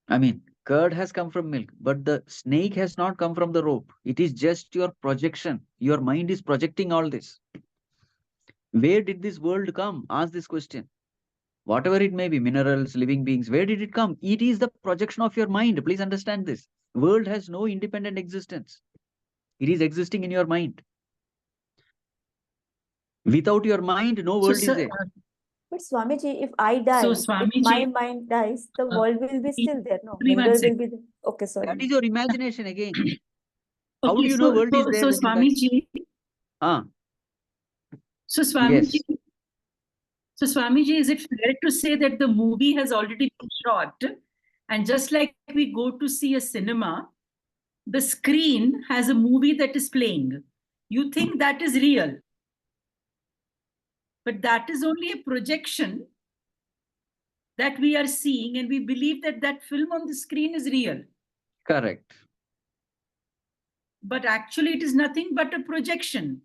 I mean, curd has come from milk, but the snake has not come from the rope. It is just your projection. Your mind is projecting all this. Where did this world come? Ask this question. Whatever it may be, minerals, living beings, where did it come? It is the projection of your mind. Please understand this. World has no independent existence. It is existing in your mind. Without your mind, no So, world is sir, there. But Swamiji, if I so die, if my Swamiji, mind dies, the uh, world will be still there. No, give me one mineral will second. be there. Okay, That sorry. is your imagination again. How do Okay, you know so world is so there so when you die? Swamiji, Ah, so Swamiji, yes. so Swamiji, is it fair to say that the movie has already been shot, and just like we go to see a cinema, the screen has a movie that is playing. You think that is real, but that is only a projection that we are seeing, and we believe that that film on the screen is real. Correct. But actually, it is nothing but a projection.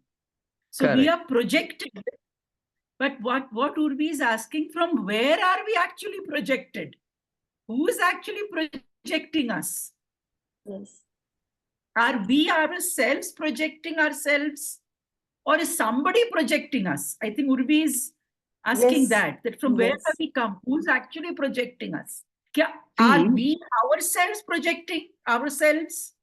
So we Correct. are projected. But what Urvi is asking, from where are we actually projected? Who is actually projecting us? Yes. Are we ourselves projecting ourselves, or is somebody projecting us? I think Urvi is asking Yes. that from where have Yes. we come? Who's actually projecting us? Are See, we ourselves projecting ourselves?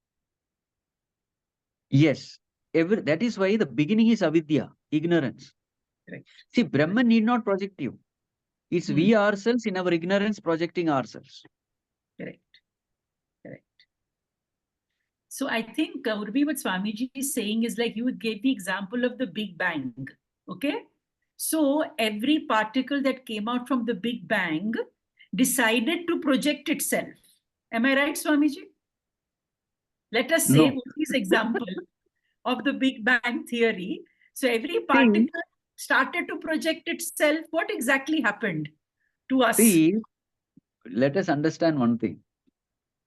yes. That is why the beginning is avidya, ignorance. Correct. See, Brahman need not project you. It's we ourselves in our ignorance projecting ourselves. Correct. Correct. So I think, Urvi, what Swamiji is saying is like you gave the example of the Big Bang. Okay. So every particle that came out from the Big Bang decided to project itself. Am I right, Swamiji? Let us say No. Urvi's example of the Big Bang theory. So every See, particle started to project itself. What exactly happened to us? see, let us understand one thing.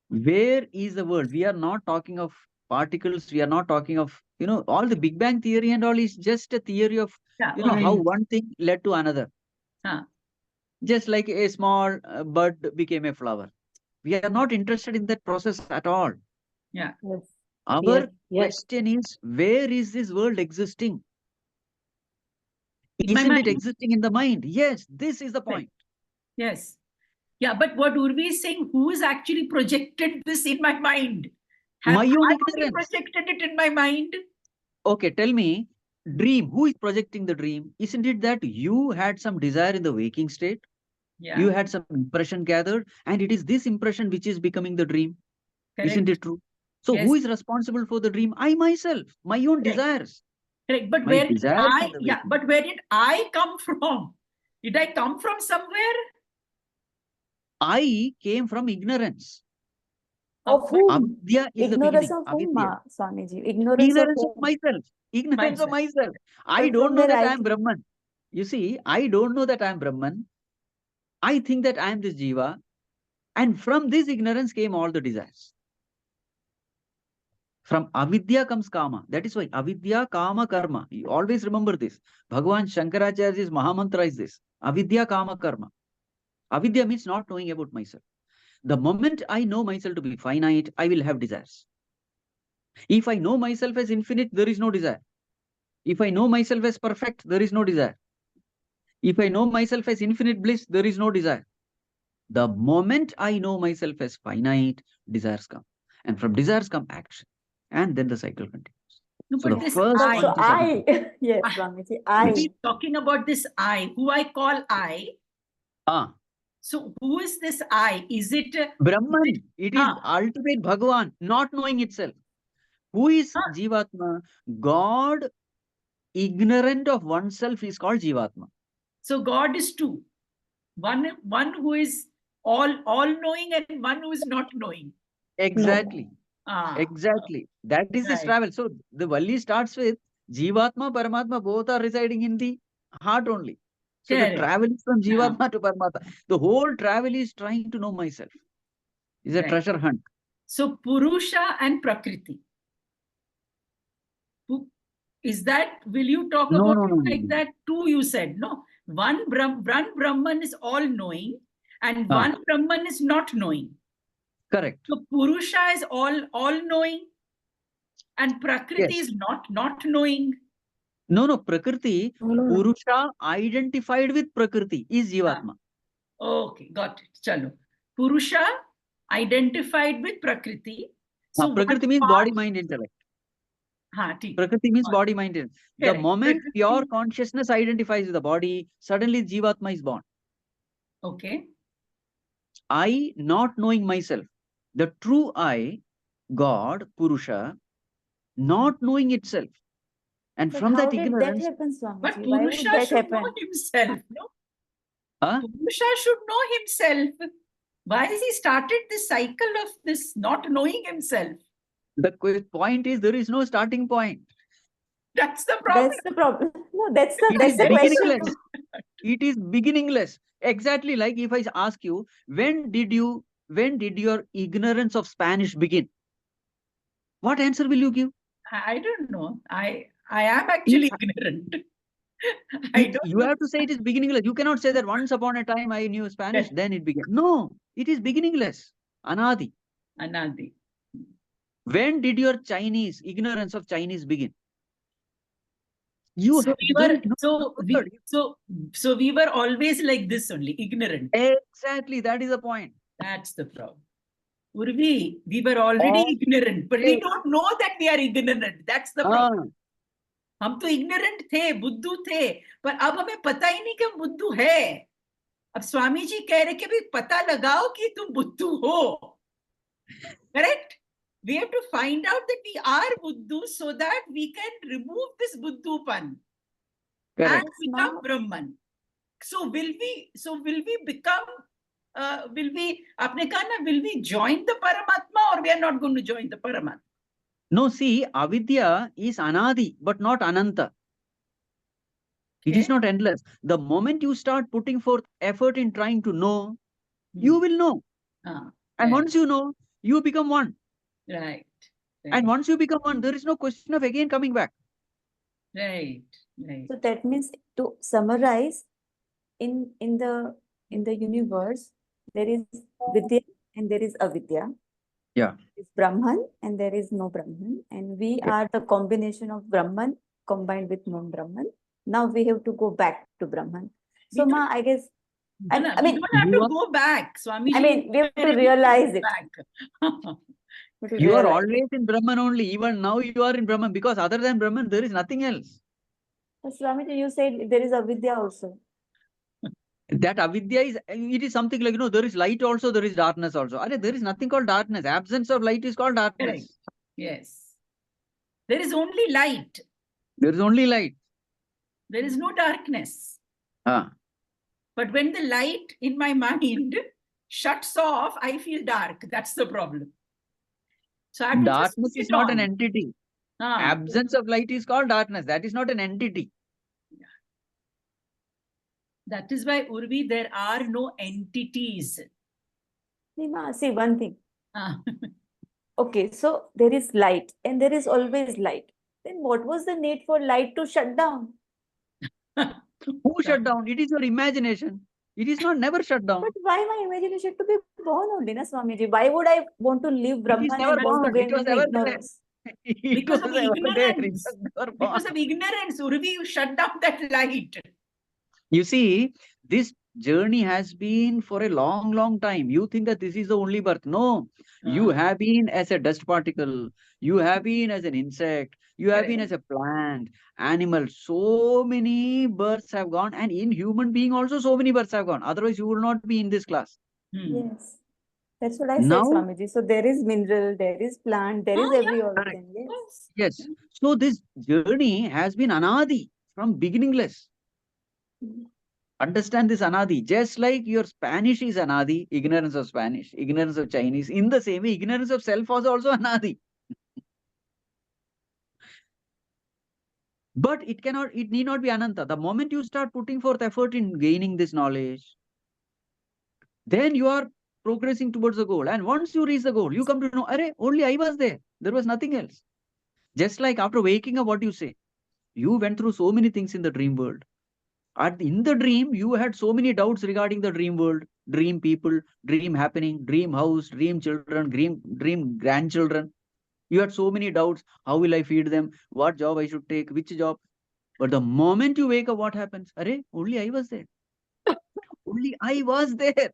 Where is the world? We are not talking of particles. We are not talking of, all the Big Bang theory and all is just a theory of, Yeah, how okay. one thing led to another. Huh. Just like a small bud became a flower. We are not interested in that process at all. Yeah. Yes. Our Yes. Yes. question is, where is this world existing? In my Isn't it mind. existing in the mind? Yes, this is the point. Yes. Yeah, but what Urvi is saying, who has actually projected this in my mind? Have My own I only ignorance. projected it in my mind? Okay, tell me, dream. Who is projecting the dream? Isn't it that you had some desire in the waking state? Yeah. You had some impression gathered, and it is this impression which is becoming the dream. Correct. Isn't it true? So Yes. who is responsible for the dream? I myself, my own Correct. desires. Correct. But My where did desires in the waking. but where did I come from? Did I come from somewhere? I came from ignorance. Of whom? Avidya is the Ignorance beginning. of whom, Avidya. Swamiji? Ignorance of Ignorance of whom? myself. Ignorance of myself. I But don't from know where that I I am came? Brahman. You see, I don't know that I am Brahman. I think that I am this Jiva. And from this ignorance came all the desires. From avidya comes kama. That is why avidya, kama, karma. You always remember this. Bhagavan Shankaracharya's Mahamantra is this. Avidya, kama, karma. Avidya means not knowing about myself. The moment I know myself to be finite, I will have desires. If I know myself as infinite, there is no desire. If I know myself as perfect, there is no desire. If I know myself as infinite bliss, there is no desire. The moment I know myself as finite, desires come. And from desires come action. And then the cycle continues. No, So but the this first So point is I, yes, Ah, Swamiji, We'll I. be talking about this I, who I call I. Ah, So who is this I? Is it Brahman. It is ah, ultimate Bhagavan, not knowing itself. Who is ah, Jivatma? God, ignorant of oneself, is called Jivatma. so God is two. One who is all knowing and one who is not knowing. Exactly. Ah, Exactly. That is this right. travel. So the Valli starts with Jivatma, Paramatma, both are residing in the heart only. So the Correct. travel is from Yeah. Jivatma to Paramatma. The whole travel is trying to know myself. It's a Right. treasure hunt. So Purusha and Prakriti. Is that, will you talk No, about no, it no, no, like no. that? Two, you said, no? One Brahman is all knowing and Ah. one Brahman is not knowing. Correct. So Purusha is all knowing and Prakriti Yes. is not knowing. No, Prakriti, No. Purusha identified with Prakriti is Jivatma. Okay, got it. Chalo. Purusha identified with Prakriti. So Prakriti one means part, body, mind, intellect. ठीक. Prakriti means body, mind, intellect. The Correct. moment Prakriti. pure consciousness identifies with the body, suddenly Jivatma is born. Okay. I not knowing myself. The true I, God, Purusha, not knowing itself. And But from how that did that ignorance, happen, But Swamiji? Why would Purusha that should know happen? himself, no? huh? Purusha should know himself. Why has he started this cycle of this not knowing himself? The point is there is no starting point. That's the problem. That's the problem. No, that's It is the question. beginningless. It is beginningless. Exactly like if I ask you, when did your ignorance of Spanish begin? What answer will you give? I don't know. I am actually ignorant. I don't You know. have to say it is beginningless. You cannot say that once upon a time I knew Spanish, then it began. No, it is beginningless. Anadi. Anadi. When did your ignorance of Chinese begin? You So we were didn't know the word. so we were always like this only, ignorant. Exactly, that is the point. That's the problem. Urvi, we were already Oh, ignorant, but we don't know that we are ignorant. That's the problem. हम तो ignorant थे, बुद्धू थे, पर अब हमें पता ही नहीं कि हम बुद्धू है. अब स्वामी जी कह रहे कि भी पता लगाओ कि तुम बुद्धू हो. Correct? We have to find out that we are buddhu so that we can remove this buddhupan Correct. and Yes, become ma'am. Brahman. So will we become, will we, आपने कहा ना, will we join the Paramatma or we are not going to join the Paramatma? No, see, avidya is anadi, but not ananta. It is Okay. not endless. The moment you start putting forth effort in trying to know, you will know. Ah, And yeah. once you know, you become one. Right. And Right. once you become one, there is no question of again coming back. Right. Right. So that means, to summarize, in the universe, there is Vidya and there is Avidya. Yeah. There is Brahman and there is no Brahman. And we Yeah. are the combination of Brahman combined with non-Brahman. Now we have to go back to Brahman. So, We Ma, I guess, No, I we mean, don't have You to are, go back. Swami I ji mean, we have to said we realize go it. back. We have to you are realize it. always in Brahman only. Even now you are in Brahman, because other than Brahman, there is nothing else. So, Swamiji, you said there is Avidya also. That avidya is, it is something like, there is light also, there is darkness also. There is nothing called darkness. Absence of light is called Correct. darkness. Yes. There is only light. There is only light. There is no darkness. Ah. But when the light in my mind shuts off, I feel dark. That's the problem. So I have to just Darkness put is it not an on. entity. Ah, Absence of light is called darkness. That is not an entity. that is why, Urvi, there are no entities. See, Ma, see one thing. Ah. Okay, so there is light and there is always light. Then what was the need for light to shut down? Who shut down? It is your imagination. It is not never shut down. But why my imagination to be born only, na Swamiji? Why would I want to leave It is Brahman never and want to born. It get was into ever there. ignorance? It Because was of ever there. It ignorance. was never Because born. of ignorance, Urvi, you shut down that light. You see, this journey has been for a long, long time. You think that this is the only birth. No, you Ah. have been as a dust particle. You have been as an insect. You have been as Correct. a plant, animal. So many births have gone, and in human being also so many births have gone. Otherwise, you will not be in this class. Yes. That's what I said, Now, Swamiji. So there is mineral, there is plant, there is Oh, every yeah. correct. organ. Yes. Yes. So this journey has been anadi, from beginningless. Understand this anadi. Just like your Spanish is anadi, ignorance of Spanish, ignorance of Chinese, in the same way, ignorance of self was also anadi. But it need not be ananta. The moment you start putting forth effort in gaining this knowledge, then you are progressing towards the goal. And once you reach the goal, you come to know, Arey, only I was there. There was nothing else. Just like after waking up, what you say? You went through so many things in the dream world. In the dream, you had so many doubts regarding the dream world, dream people, dream happening, dream house, dream children, dream grandchildren. You had so many doubts. How will I feed them? What job I should take? Which job? But the moment you wake up, what happens? Arey, only I was there. Only I was there.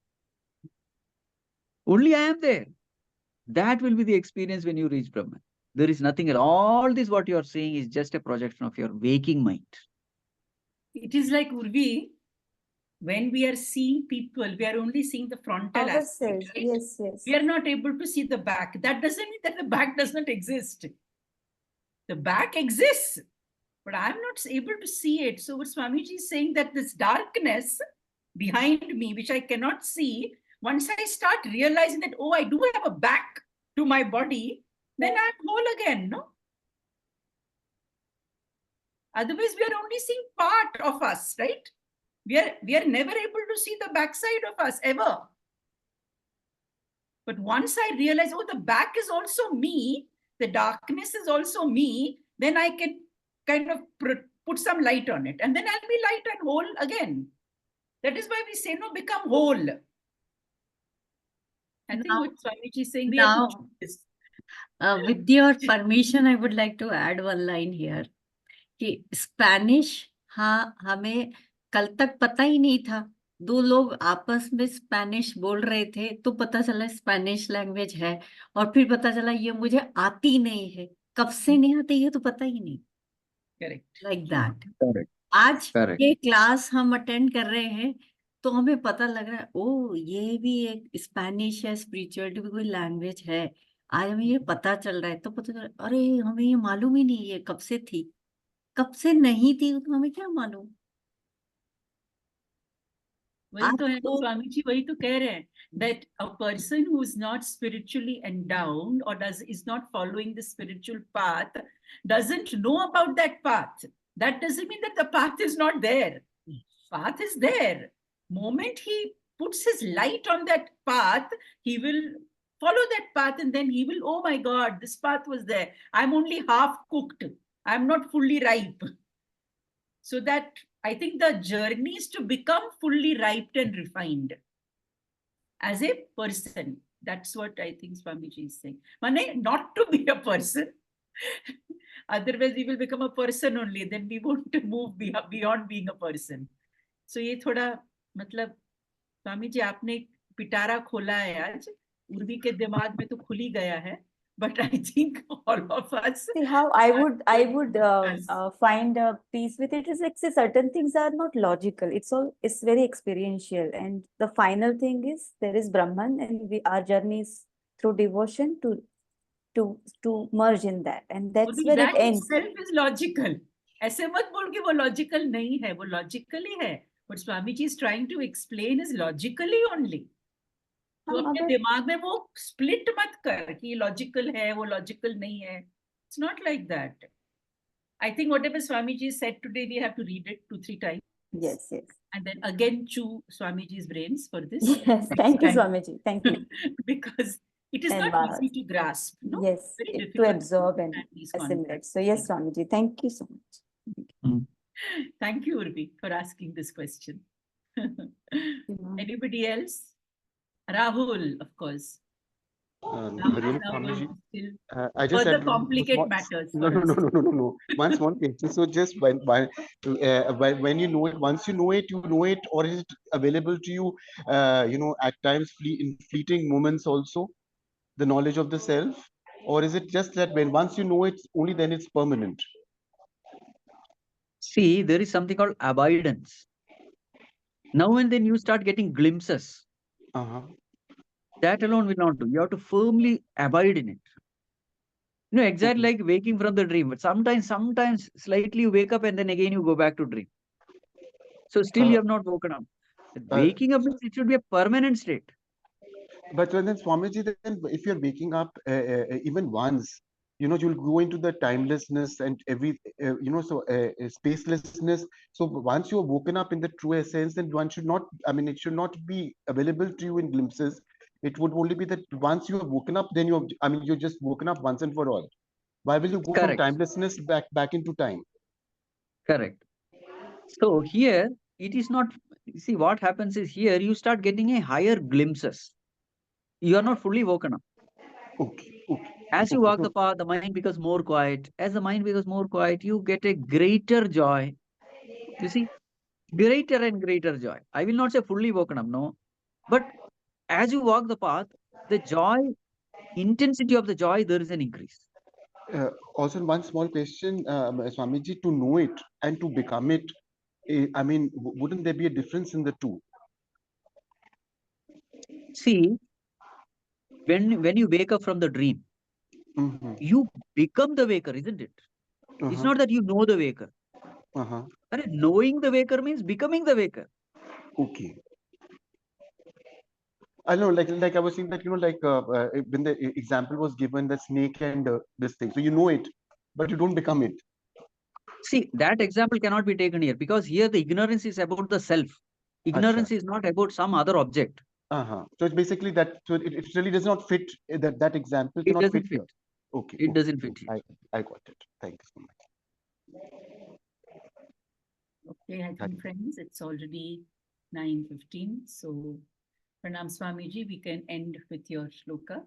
Only I am there. That will be the experience when you reach Brahman. There is nothing at all. This what you are saying is just a projection of your waking mind. It is like, Urvi, when we are seeing people, we are only seeing the frontal aspect, Ourselves. right? Yes, yes. We are not able to see the back. That doesn't mean that the back does not exist. The back exists, but I'm not able to see it. So what Swamiji is saying, that this darkness behind me, which I cannot see, once I start realizing that, oh, I do have a back to my body, then I'm whole again, no? Otherwise, we are only seeing part of us, right? We are never able to see the backside of us ever. But once I realize, oh, the back is also me, the darkness is also me, then I can kind of put some light on it. And then I'll be light and whole again. That is why we say, no, become whole. I think what Swamiji is saying, we have to Now, choose this. with your permission, I would like to add one line here. कि Spanish, हाँ, हमें कल तक पता ही नहीं था. दो लोग आपस में स्पेनिश बोल रहे थे तो पता चला स्पेनिश लैंग्वेज है, और फिर पता चला ये मुझे आती नहीं है. कब से नहीं आती है तो पता ही नहीं. Correct. Like that. Correct. आज Correct. ये क्लास हम अटेंड कर रहे हैं तो हमें पता लग रहा है, ओ ये भी एक स्पेनिश है, स्पिरिचुअलिटी भी कोई लैंग्वेज है। आज हमें ये पता चल रहा है, तो पता चल रहा है, अरे हमें ये मालूम ही नहीं, ये कब से थी, कब से नहीं थी, तो हमें क्या मालूम। वही आज तो है तो स्वामी जी, वही तो कह रहे हैं that a person who is not spiritually endowed or is not following the spiritual path doesn't know about that path. That doesn't mean that the path is not there. Path is there. Moment he puts his light on that path, he will follow that path, and then he will, oh my God, this path was there. I'm only half cooked. I'm not fully ripe. So that I think the journey is to become fully ripe and refined as a person. That's what I think Swamiji is saying. Mane, not to be a person. Otherwise, we will become a person only. Then we won't move beyond being a person. So ये थोड़ा मतलब स्वामी जी आपने एक पिटारा खोला है आज, उर्वी के दिमाग में तो खुल ही गया है, but I think all of us See how I would find a peace with it is like, say, certain things are not logical. It's very experiential, and the final thing is there is Brahman, and our journey is through devotion to merge in that, and that's where it that ends. itself is logical. ऐसे मत बोल के वो logical नहीं है, वो logically है, but Swami ji is trying to explain is logically only. तो अपने अगर दिमाग में वो स्प्लिट मत कर कि ये लॉजिकल है वो लॉजिकल नहीं है. It's not like that. I think whatever Swamiji said today, we have to read it 2-3 times. yes, yes, And then again chew Swamiji's brains for this. yes. Thank you, Swamiji. Thank you. Because it is And not Maharaj. easy to grasp. No? Yes, Very to difficult absorb and understand these assimilate. concepts. So yes, Swamiji, thank you so much. Thank you, Urvi, for asking this question. Anybody else? Rahul, of course. Hariom Now going Swamiji, to still I just further had complicate matters no, for no, us. no, no, no, no, no. One small question. So just when you know it, once you know it, or is it available to you? At times in fleeting moments also, the knowledge of the self, or is it just that when once you know it, only then it's permanent? See, there is something called abidance. Now and then you start getting glimpses. Uh-huh. That alone will not do. You have to firmly abide in it. Exactly like waking from the dream. But sometimes slightly you wake up and then again you go back to dream. So still you have not woken up. Waking up means it should be a permanent state. But then Swamiji, then if you're waking up even once, you'll go into the timelessness and spacelessness. So once you're woken up in the true essence, then one should not, it should not be available to you in glimpses. It would only be that once you have woken up, then you're just woken up once and for all. Why will you go from Correct. timelessness back into time? Correct. So here it is not, see what happens is here you start getting a higher glimpses. You are not fully woken up. Okay. As you Okay. walk the path, the mind becomes more quiet. As the mind becomes more quiet, you get a greater joy. You see, greater and greater joy. I will not say fully woken up, no. But as you walk the path, the joy, intensity of the joy, there is an increase. Also, one small question, Swamiji, to know it and to become it, wouldn't there be a difference in the two? See, when you wake up from the dream, Mm-hmm. you become the waker, isn't it? It's not that you know the waker. And knowing the waker means becoming the waker. Okay. I know, like I was saying that, when the example was given, the snake and this thing. So you know it, but you don't become it. See, that example cannot be taken here because here the ignorance is about the self. Ignorance is not about some other object. So it's basically that. So it really does not fit. That example It cannot doesn't fit fit. here. Okay. It doesn't fit here. I got it. Thank you so much. Okay, I think friends, it's already 9:15. So Pranam Swamiji, we can end with your shloka.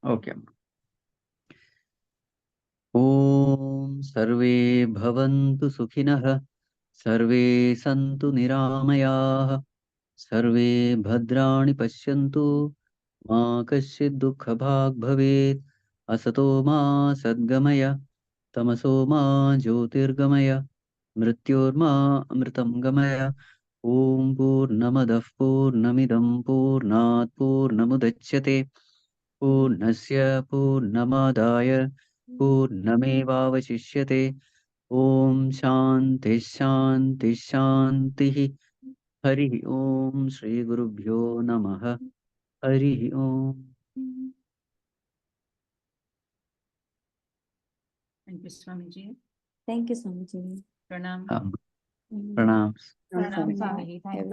Okay. Om Sarve Bhavantu Sukhinah Sarve Santu Niramayah Sarve Bhadrani Pashyantu Ma Kaschid Dukha Bhag Bhavet Asato Ma Sadgamaya Tamaso Ma Jyotirgamaya Mrityorma Amritam Gamaya Om Purnamadah Purnamidam Purnat Purnamudachyate Purnasya Purnamadaya Purnamevavashishyate. Om Shanti Shanti Shanti. Hari Om. Shri Gurubhyo Namaha. Hari Om. Thank you, Swamiji. Thank you, Swamiji. Pranam. Pranams. Pranam, Swamiji. Pranam.